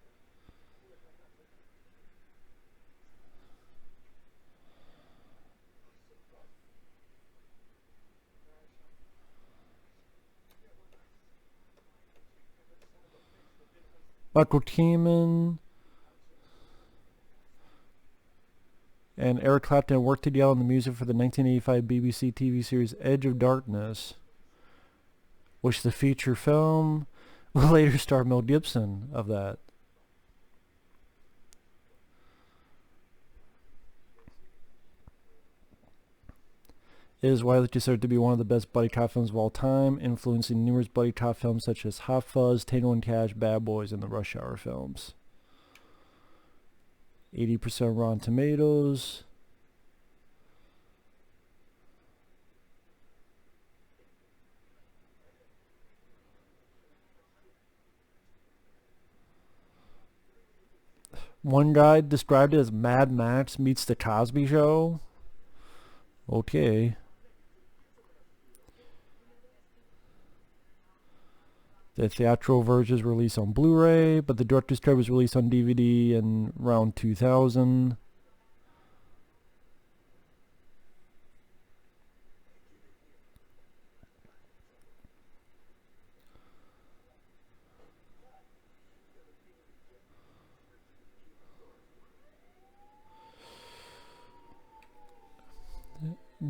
Michael Kamen and Eric Clapton worked together on the music for the 1985 BBC TV series Edge of Darkness. which the feature film will later star Mel Gibson of that. It is widely considered to be one of the best buddy cop films of all time, influencing numerous buddy cop films such as Hot Fuzz, Tango and Cash, Bad Boys, and the Rush Hour films. 80% Rotten Tomatoes. One guy described it as Mad Max meets The Cosby Show. Okay. The theatrical version is released on Blu-ray, but the director's cut was released on DVD in around 2000.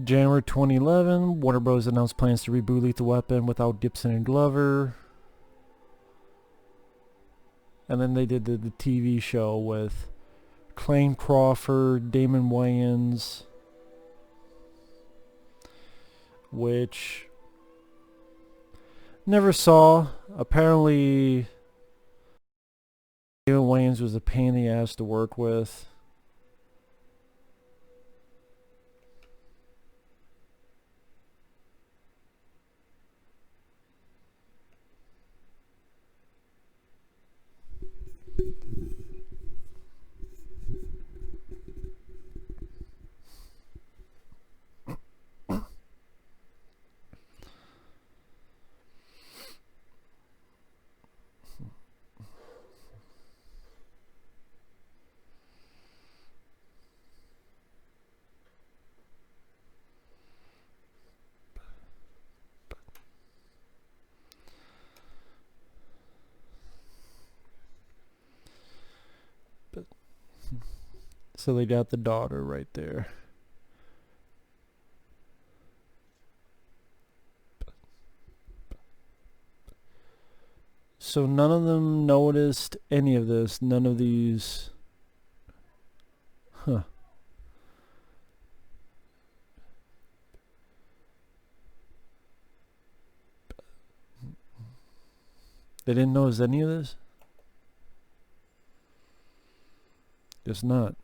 January 2011, Warner Bros. Announced plans to reboot Lethal Weapon without Gibson and Glover. And then they did the TV show with Clayne Crawford, Damon Wayans, which never saw. Apparently, Damon Wayans was a pain in the ass to work with. So they got the daughter right there. So none of them noticed any of this. None of these. Huh. They didn't notice any of this? Guess not.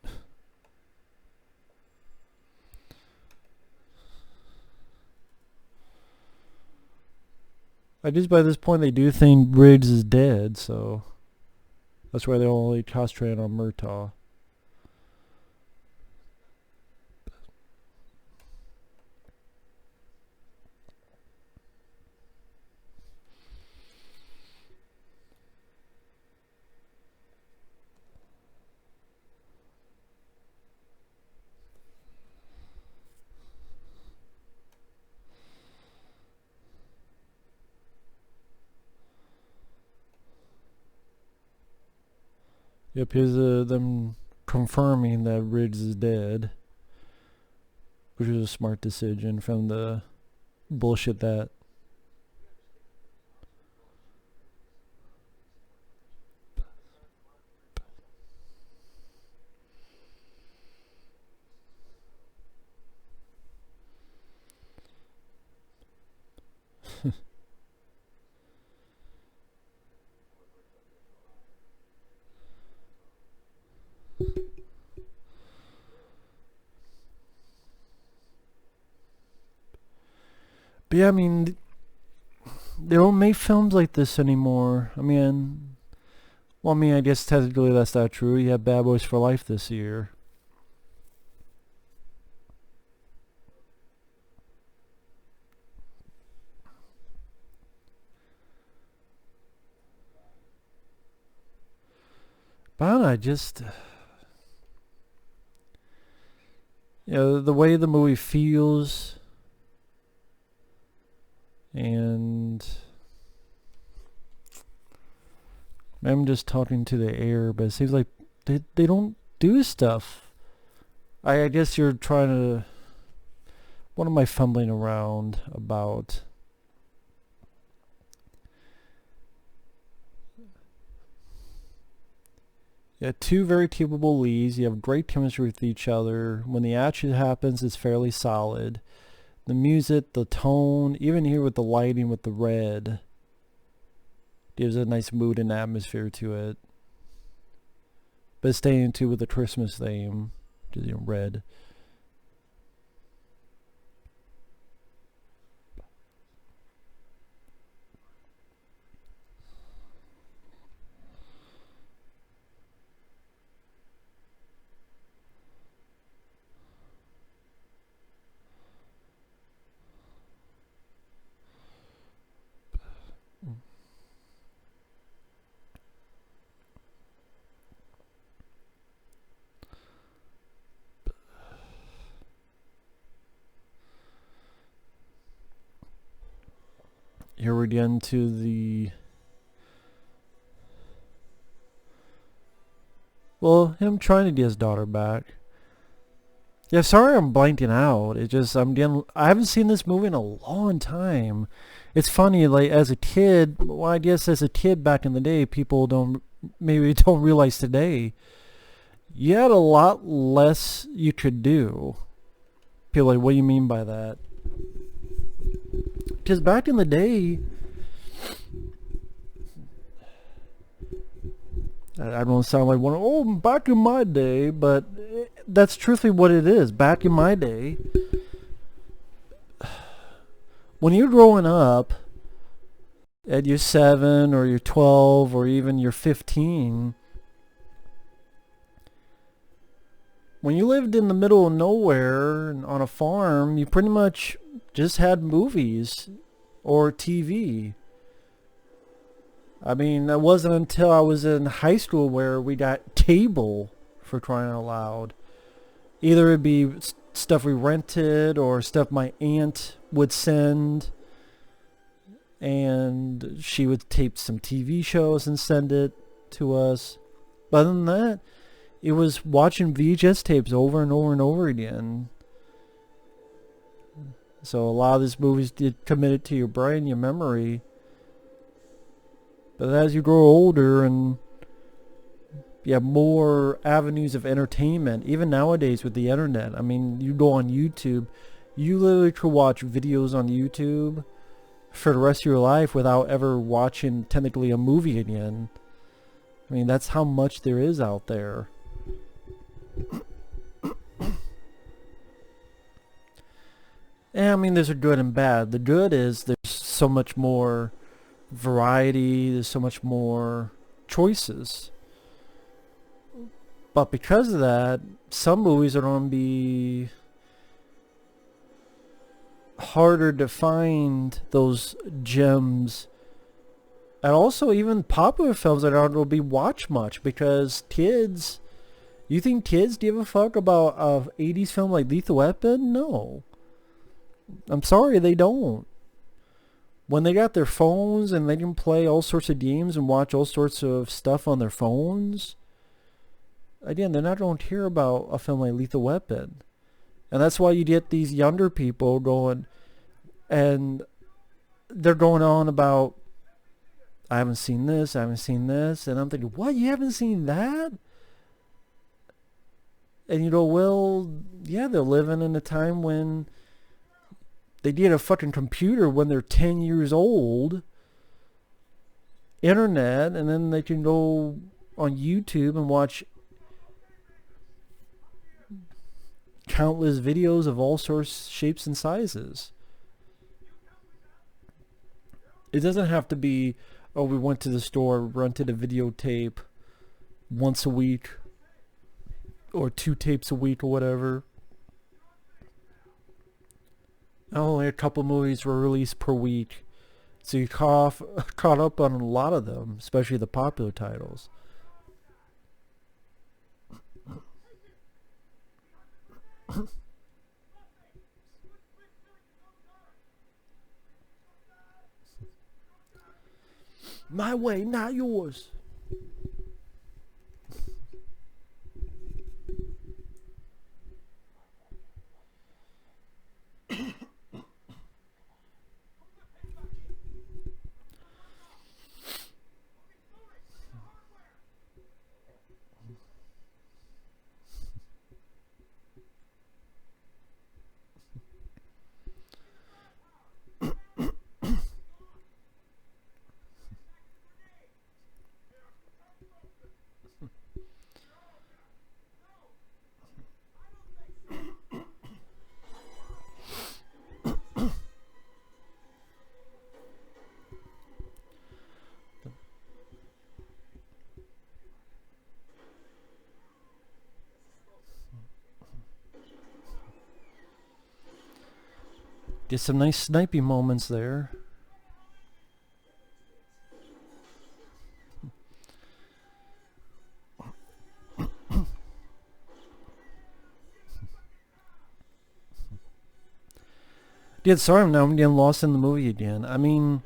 I guess by this point they do think Briggs is dead, so that's why they're only concentrating on Murtaugh. Yep, here's them confirming that Riggs is dead, which was a smart decision from the bullshit that But yeah, I mean, they don't make films like this anymore. I mean, well, I mean, I guess technically that's not true. You have Bad Boys for Life this year. But I don't know, I just, you know, the way the movie feels, and I'm just talking to the air, but it seems like they don't do stuff. I guess you're trying to, what am I fumbling around about? You have two very capable leads. You have great chemistry with each other. When the action happens, it's fairly solid. The music, the tone, even here with the lighting with the red, gives a nice mood and atmosphere to it. But staying too with the Christmas theme, which is red. Here we get into the... Well, him trying to get his daughter back. Yeah, sorry I'm blanking out. It just, I haven't seen this movie in a long time. It's funny, like, as a kid, well, I guess as a kid back in the day, people maybe don't realize today, you had a lot less you could do. People are like, what do you mean by that? Because back in the day, I don't sound like one, oh, back in my day, but that's truthfully what it is. Back in my day, when you're growing up, at you're 7 or you're 12 or even you're 15, when you lived in the middle of nowhere and on a farm, you pretty much just had movies or TV. I mean, it wasn't until I was in high school where we got cable, for crying out loud. Either it'd be stuff we rented or stuff my aunt would send, and she would tape some TV shows and send it to us. But other than that, it was watching VHS tapes over and over and over again. So a lot of these movies did commit it to your brain, your memory. But as you grow older and you have more avenues of entertainment, even nowadays with the internet, I mean, you go on YouTube, you literally could watch videos on YouTube for the rest of your life without ever watching technically a movie again. I mean, that's how much there is out there. And I mean, there's a good and bad. The good is there's so much more variety, there's so much more choices. But because of that, some movies are going to be harder to find those gems. And also even popular films that aren't going to be watched much because kids... You think kids give a fuck about a 80s film like Lethal Weapon? No. I'm sorry, they don't. When they got their phones and they can play all sorts of games and watch all sorts of stuff on their phones, again, they're not going to hear about a film like Lethal Weapon. And that's why you get these younger people going, and they're going on about, I haven't seen this, I haven't seen this. And I'm thinking, what? You haven't seen that? And you go, well, yeah, they're living in a time when they get a fucking computer when they're 10 years old, internet, and then they can go on YouTube and watch countless videos of all sorts, shapes, and sizes. It doesn't have to be, oh, we went to the store, rented a videotape once a week, or 2 tapes a week or whatever. Only a couple movies were released per week, so you caught up on a lot of them, especially the popular titles. My way, not yours. Get some nice snipey moments there. Dude, sorry, now I'm getting lost in the movie again. I mean,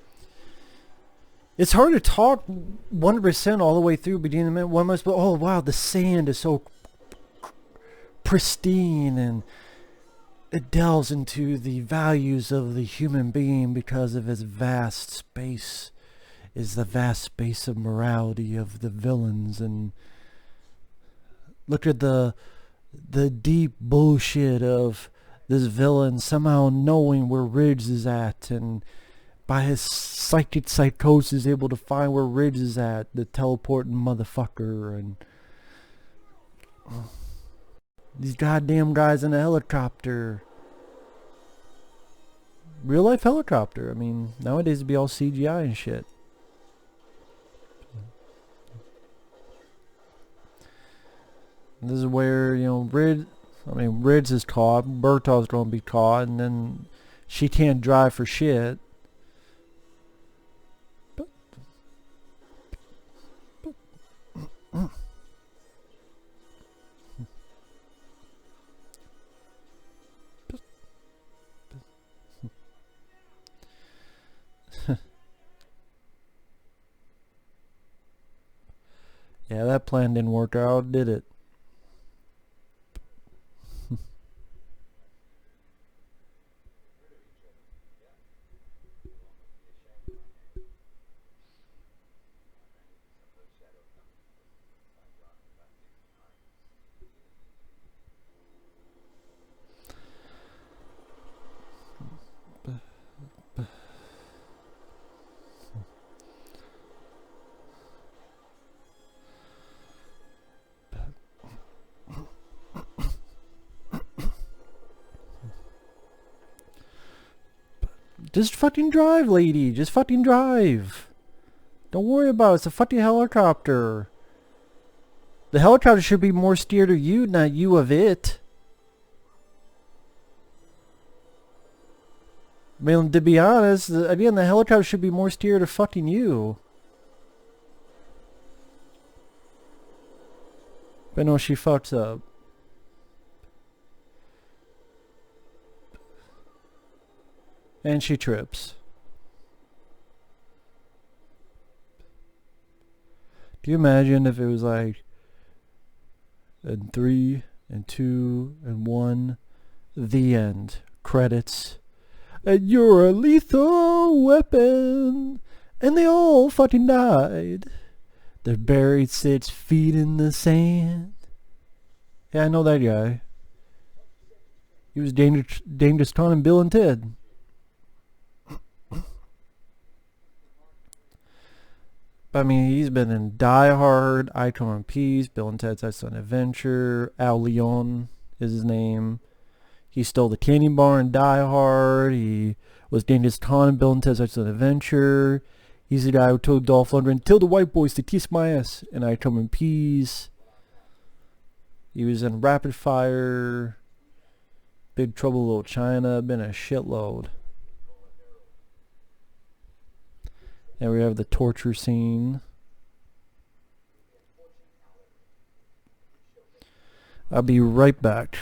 it's hard to talk 100% all the way through beginning to minute. One must be, oh wow, the sand is so pristine, and it delves into the values of the human being because of its vast space. Is the vast space of morality of the villains, and look at the deep bullshit of this villain somehow knowing where Ridge is at, and by his psychic psychosis able to find where Ridge is at, the teleporting motherfucker, and these goddamn guys in a helicopter. Real life helicopter. I mean, nowadays it'd be all CGI and shit. This is where, you know, Ridge is caught, Murtaugh's gonna be caught, and then she can't drive for shit. Yeah, that plan didn't work out, did it? Just fucking drive, lady. Just fucking drive. Don't worry about it. It's a fucking helicopter. The helicopter should be more steered of you, not you of it. I mean, to be honest, again, the helicopter should be more steered of fucking you. But no, she fucks up. And she trips. Do you imagine if it was like in 3 and 2 and 1, the end, credits, and you're a lethal weapon, and they all fucking died. They're buried 6 feet in the sand. Yeah, I know that guy. He was Dangerous Con and Bill and Ted. I mean, he's been in Die Hard, I Come in Peace, Bill and Ted's Excellent Adventure, Al Leon is his name. He stole the candy bar in Die Hard. He was Dangerous Con in Bill and Ted's Excellent Adventure. He's the guy who told Dolph Lundgren, "Tell the white boys to kiss my ass," and I Come in Peace. He was in Rapid Fire, Big Trouble in Little China, been a shitload. And we have the torture scene. I'll be right back.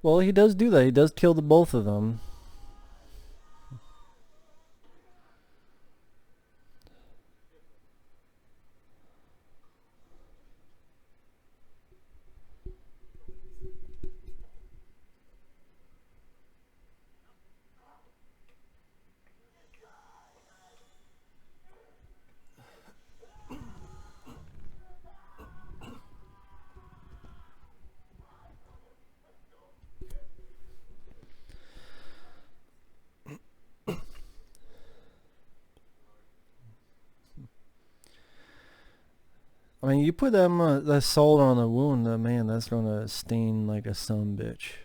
Well, he does do that. He does kill the both of them. I mean, you put that salt on the wound, man, that's gonna sting like a sumbitch.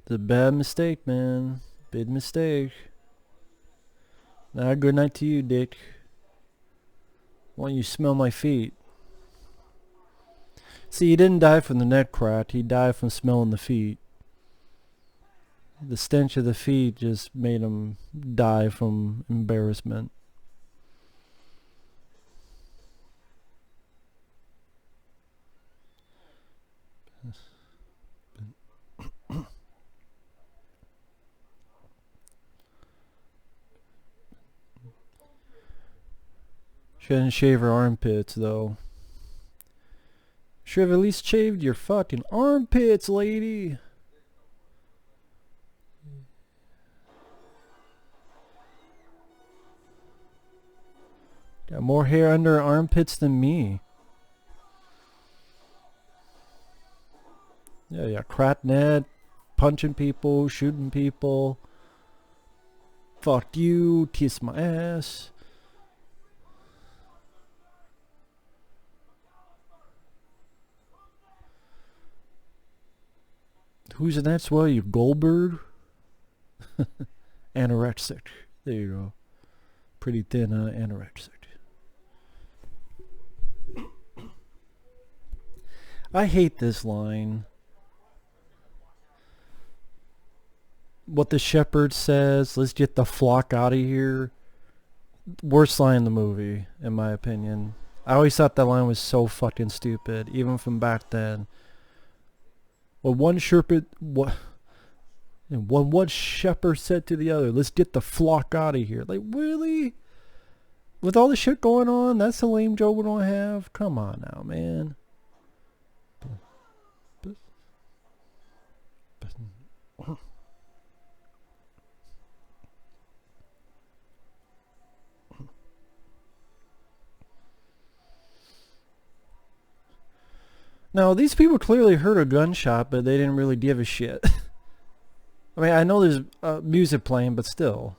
It's a bad mistake, man. Big mistake. Now, good night to you, Dick. Why don't you smell my feet? See, he didn't die from the neck crack. He died from smelling the feet. The stench of the feet just made him die from embarrassment. Shouldn't shave her armpits, though. Should have at least shaved your fucking armpits, lady. Got more hair under her armpits than me. Yeah, cracknet, punching people, shooting people. Fuck you, kiss my ass. Who's in that swell, you Goldberg? Anorexic. There you go. Pretty thin, anorexic. I hate this line. What the shepherd says, let's get the flock out of here. Worst line in the movie, in my opinion. I always thought that line was so fucking stupid, even from back then. Well, one shepherd said to the other, let's get the flock out of here. Like, really? With all the shit going on, that's the lame joke we don't have? Come on now, man. Now, these people clearly heard a gunshot, but they didn't really give a shit. I mean, I know there's music playing, but still.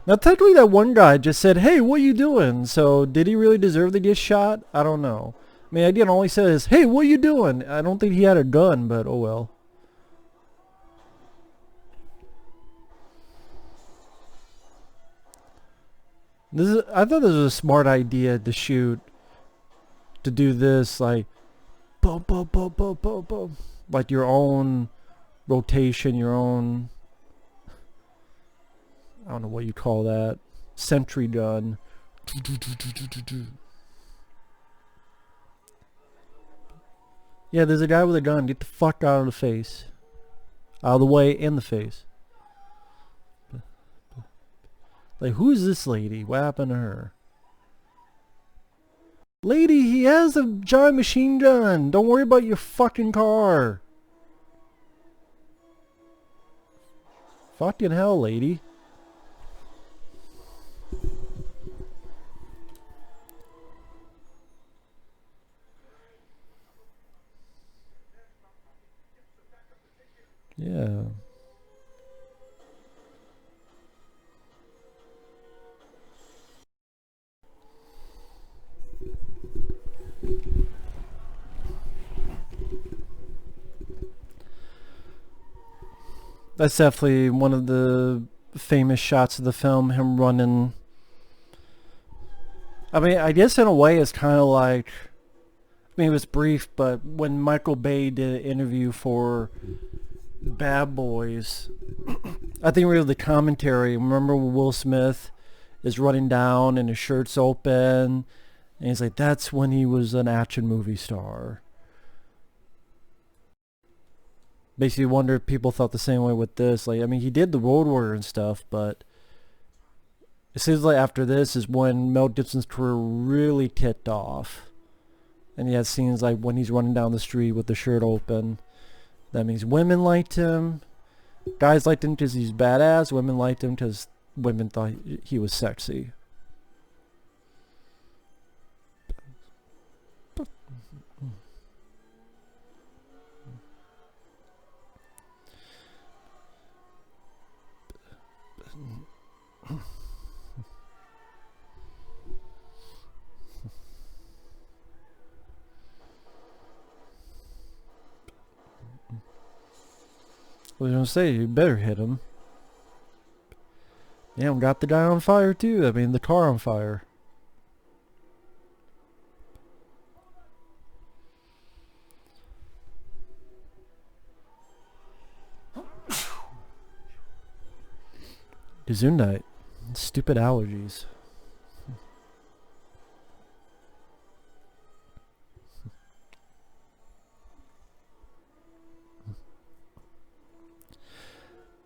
Now, technically, that one guy just said, hey, what are you doing? So, did he really deserve to get shot? I don't know. I mean, again, all he says, hey, what are you doing? I don't think he had a gun, but oh well. I thought this was a smart idea to shoot, to do this, like, boom, boom, boom, boom, boom, boom. Like your own rotation, your own, I don't know what you call that, sentry gun. Yeah, there's a guy with a gun. Get the fuck out of the face. Out of the way, in the face. Like, who is this lady? What happened to her? Lady, he has a giant machine gun. Don't worry about your fucking car. Fucking hell, lady. Yeah. That's definitely one of the famous shots of the film, him running. I mean, I guess in a way it's kind of like, I mean, it was brief, but when Michael Bay did an interview for Bad Boys, I think we were the commentary. Remember when Will Smith is running down and his shirt's open, and he's like, that's when he was an action movie star. Basically wonder if people thought the same way with this. Like, I mean, he did the Road Warrior and stuff, but it seems like after this is when Mel Gibson's career really kicked off. And he has scenes like when he's running down the street with the shirt open. That means women liked him. Guys liked him because he's badass. Women liked him because women thought he was sexy. I was gonna say, you better hit him. Damn, got the guy on fire too. I mean, the car on fire. Gesundheit. Stupid allergies.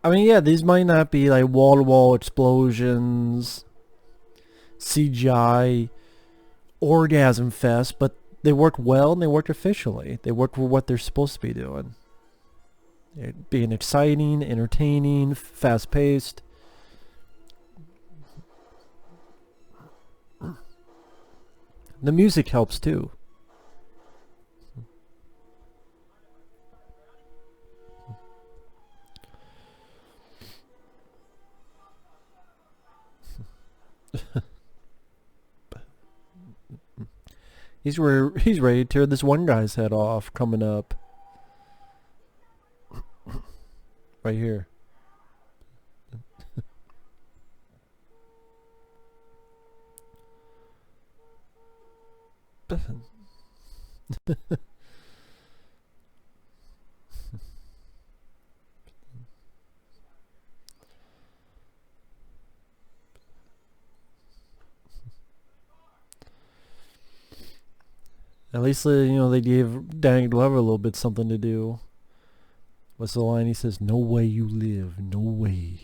I mean, yeah, these might not be like wall-to-wall explosions, CGI, orgasm fest, but they work well and they work efficiently. They work for what they're supposed to be doing. It being exciting, entertaining, fast-paced. The music helps too. He's ready to tear this one guy's head off coming up. Right here. At least, they gave Darlene Love a little bit something to do. What's the line? He says, "No way you live, no way."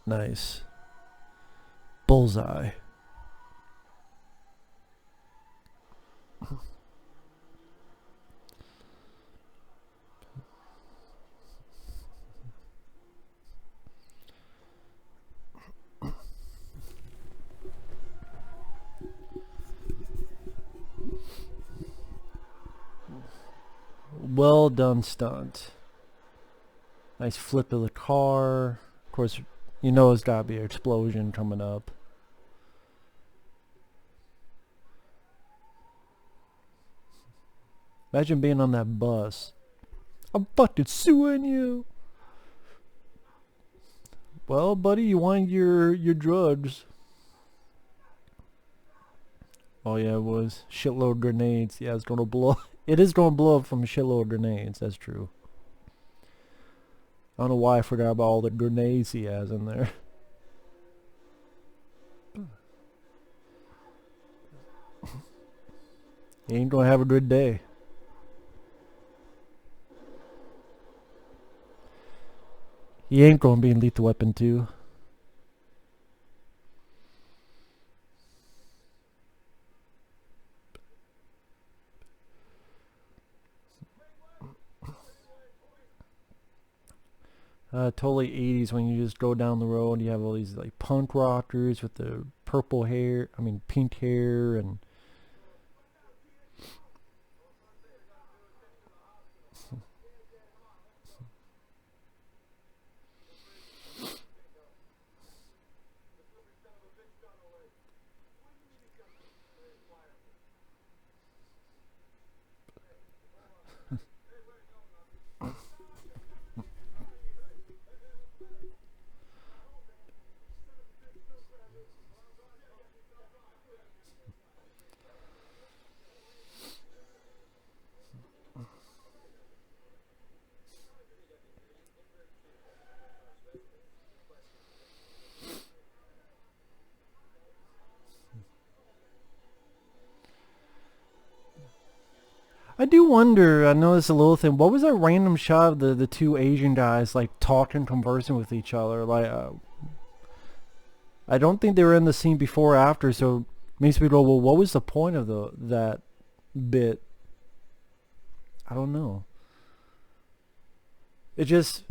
Nice. Bullseye. Well done stunt. Nice flip of the car. Of course, it's gotta be an explosion coming up. Imagine being on that bus. I'm fucking suing you. Well, buddy, you want your drugs. Oh yeah, it was shitload of grenades. Yeah, it's gonna blow. It is gonna blow up from a shitload of grenades. That's true. I don't know why I forgot about all the grenades he has in there. He ain't gonna have a good day. He ain't gonna be in Lethal Weapon 2. Totally 80s when you just go down the road. You have all these like punk rockers with the purple hair, pink hair, and I do wonder, I know it's a little thing, what was that random shot of the two Asian guys like talking, conversing with each other? Like, I don't think they were in the scene before or after, so it makes me go, well, what was the point of that bit? I don't know. It just,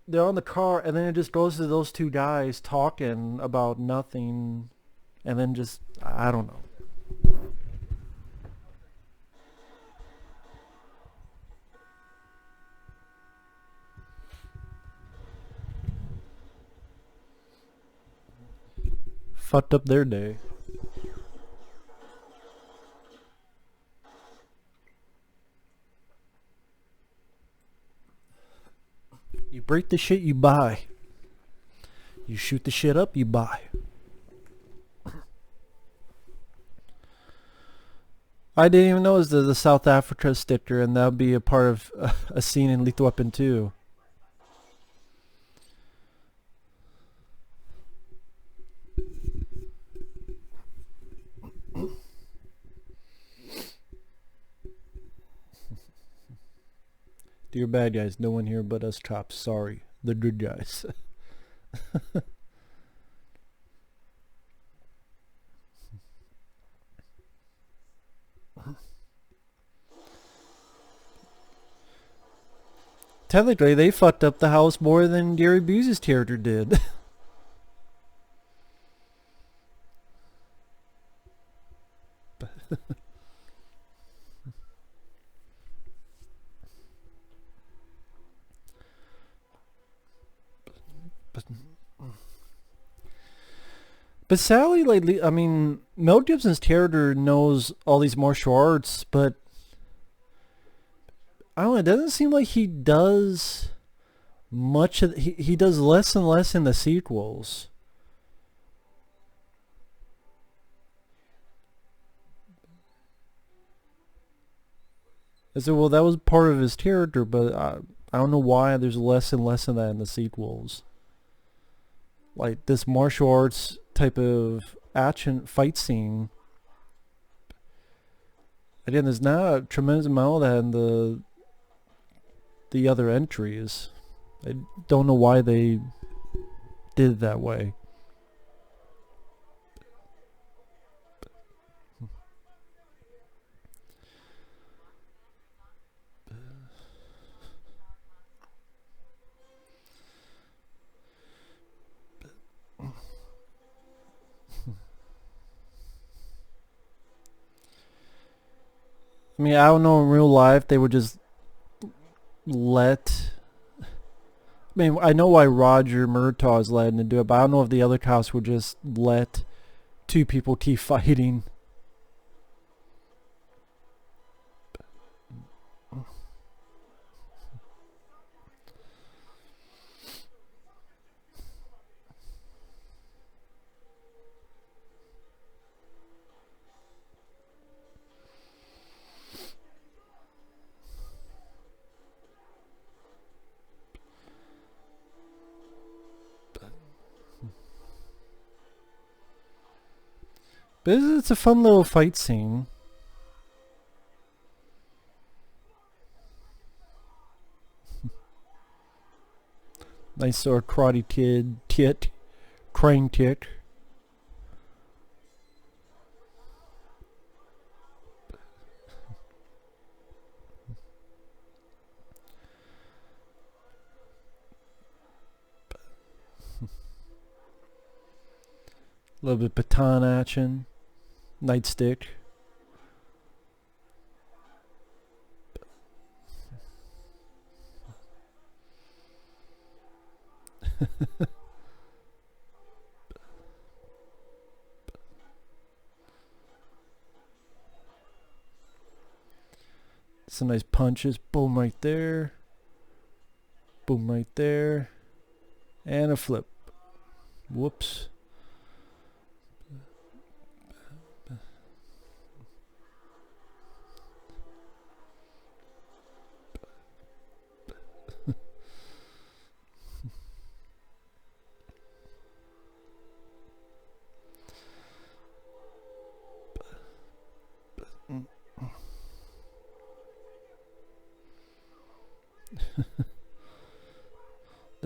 they're on the car, and then it just goes to those two guys talking about nothing, and then just, I don't know. Fucked up their day. You break the shit, you buy. You shoot the shit up, you buy. I didn't even notice the South Africa sticker, and that would be a part of a scene in Lethal Weapon 2. Dear bad guys, no one here but us cops. Sorry. The good guys. Technically, they fucked up the house more than Gary Busey's character did. But sadly, lately, I mean, Mel Gibson's character knows all these martial arts, but I don't know, it doesn't seem like he does much of, he does less and less in the sequels. I said, well, that was part of his character, but I don't know why there's less and less of that in the sequels. Like this martial arts type of action fight scene. Again, there's not a tremendous amount of that in the other entries. I don't know why they did it that way. I mean, I don't know in real life they would just let. I mean, I know why Roger Murtaugh is letting to do it, but I don't know if the other cops would just let two people keep fighting. But it's a fun little fight scene. Nice sort of karate kid, crane kick. A little bit of baton action. Nightstick. Some nice punches. Boom right there. Boom right there. And a flip. Whoops.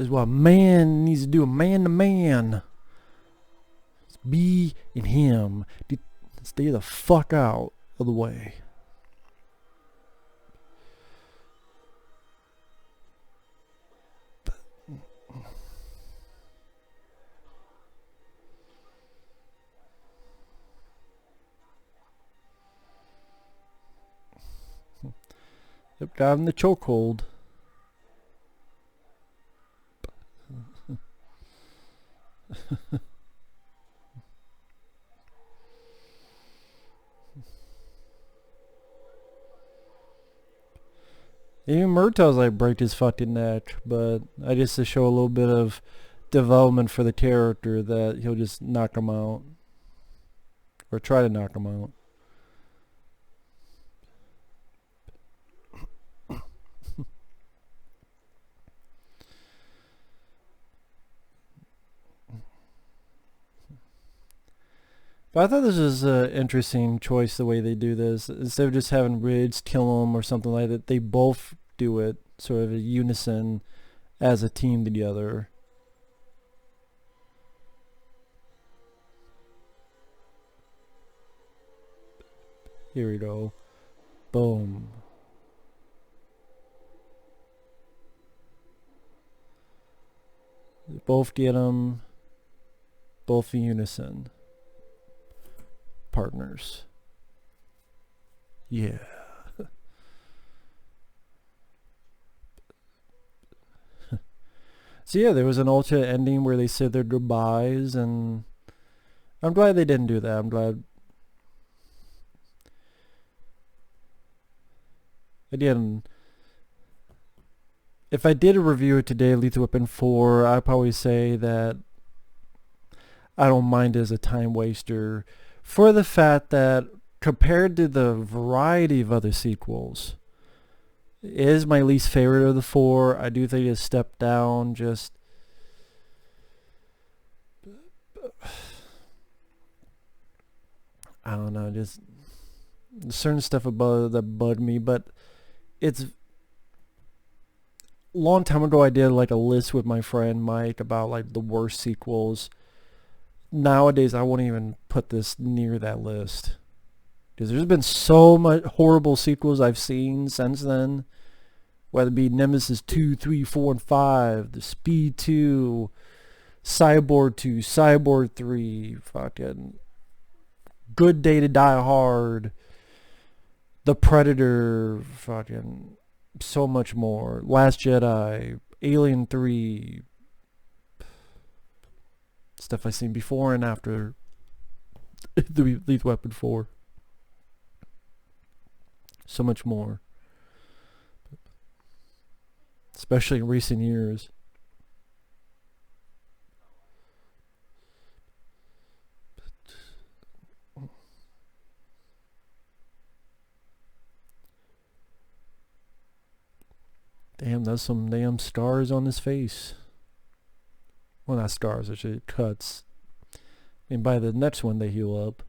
This is what a man needs to do, a man to man. It's me and him. Stay the fuck out of the way. Yep, got in the chokehold. Even Murtaugh's like break his fucking neck, but I just to show a little bit of development for the character that he'll just knock him out. Or try to knock him out. But I thought this was an interesting choice, the way they do this. Instead of just having Ridge kill him or something like that, they both do it sort of in unison as a team together. Here we go. Boom. They both get him. Both in unison. Partners. Yeah. So yeah, there was an alternate ending where they said their goodbyes, and I'm glad they didn't do that. I'm glad. Again, if I did a review of today, Lethal Weapon 4, I'd probably say that I don't mind it as a time waster, for the fact that compared to the variety of other sequels, it is my least favorite of the four. I do think it's a step down. Just I don't know, just certain stuff about it that bugged me. But it's long time ago I did like a list with my friend Mike about like the worst sequels. Nowadays I wouldn't even put this near that list, because there's been so much horrible sequels I've seen since then, whether it be Nemesis 2, 3, 4, and 5, the Speed 2, Cyborg 2, Cyborg 3, fucking Good Day to Die Hard, The Predator, fucking so much more, Last Jedi, Alien 3, stuff I've seen before and after the Lethal Weapon 4. So much more. Especially in recent years. Damn, that's some damn scars on his face. Well, not scars, actually cuts. I mean, by the next one they heal up.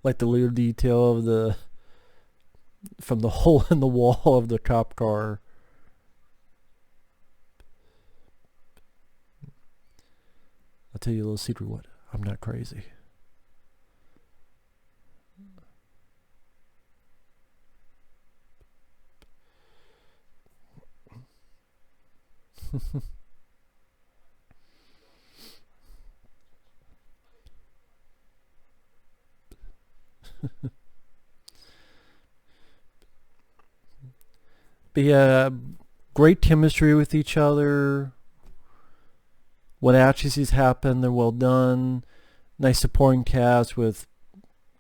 Like the little detail of from the hole in the wall of the cop car. I'll tell you a little secret. What? I'm not crazy. But yeah, great chemistry with each other. When actions happen, they're well done. Nice supporting cast with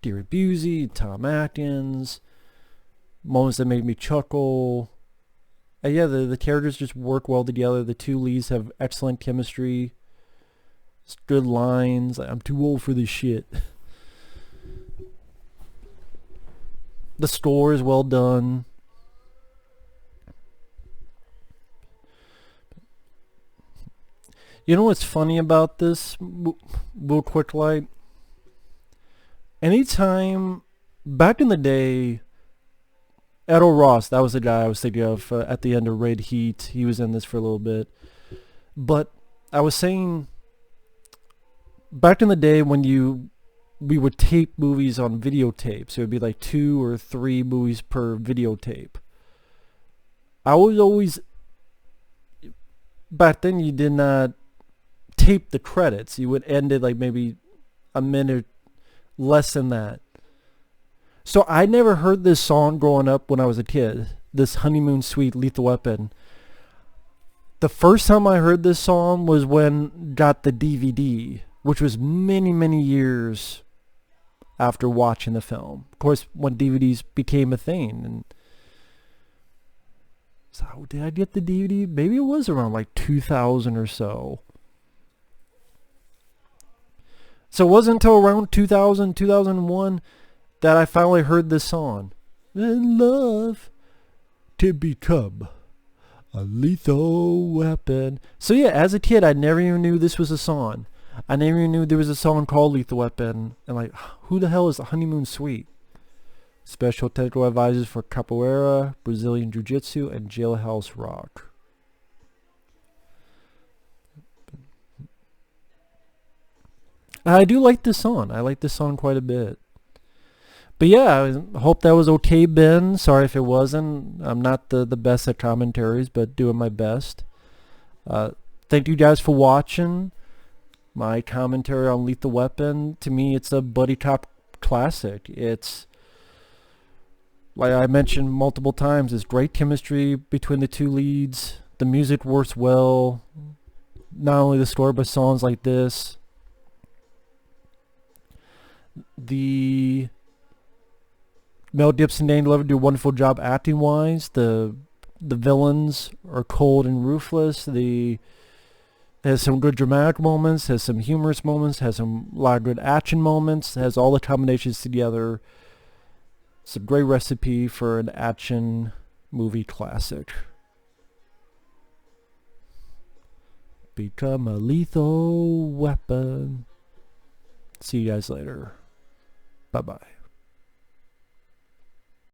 Gary Busey, Tom Atkins. Moments that made me chuckle. And yeah, the characters just work well together. The two leads have excellent chemistry. It's good lines. I'm too old for this shit. The score is well done. You know what's funny about this? Real quick light. Anytime, back in the day, Errol Ross, that was the guy I was thinking of at the end of Red Heat. He was in this for a little bit. But I was saying, back in the day when we would tape movies on videotapes, it would be like 2 or 3 movies per videotape. I was always, back then you did not tape the credits. You would end it like maybe a minute less than that. So I never heard this song growing up when I was a kid, this Honeymoon Suite, Lethal Weapon. The first time I heard this song was when got the DVD, which was many, many years after watching the film. Of course, when DVDs became a thing. And so did I get the DVD? Maybe it was around like 2000 or so. So it wasn't until around 2000, 2001 that I finally heard this song. In love to become a lethal weapon. So yeah, as a kid, I never even knew this was a song. I never even knew there was a song called Lethal Weapon. And like, who the hell is the Honeymoon Suite? Special technical advisors for capoeira, Brazilian jiu-jitsu, and jailhouse rock. I do like this song. I like this song quite a bit. But yeah, I hope that was okay, Ben. Sorry if it wasn't. I'm not the best at commentaries, but doing my best. Thank you guys for watching my commentary on Lethal Weapon. To me, it's a buddy cop classic. It's, like I mentioned multiple times, it's great chemistry between the two leads. The music works well. Not only the score, but songs like this. The Mel Gibson and Darlene Love do a wonderful job acting wise. The villains are cold and ruthless. Has some good dramatic moments, has some humorous moments, has some lot of good action moments, has all the combinations together. It's a great recipe for an action movie classic. Become a lethal weapon. See you guys later. Bye-bye.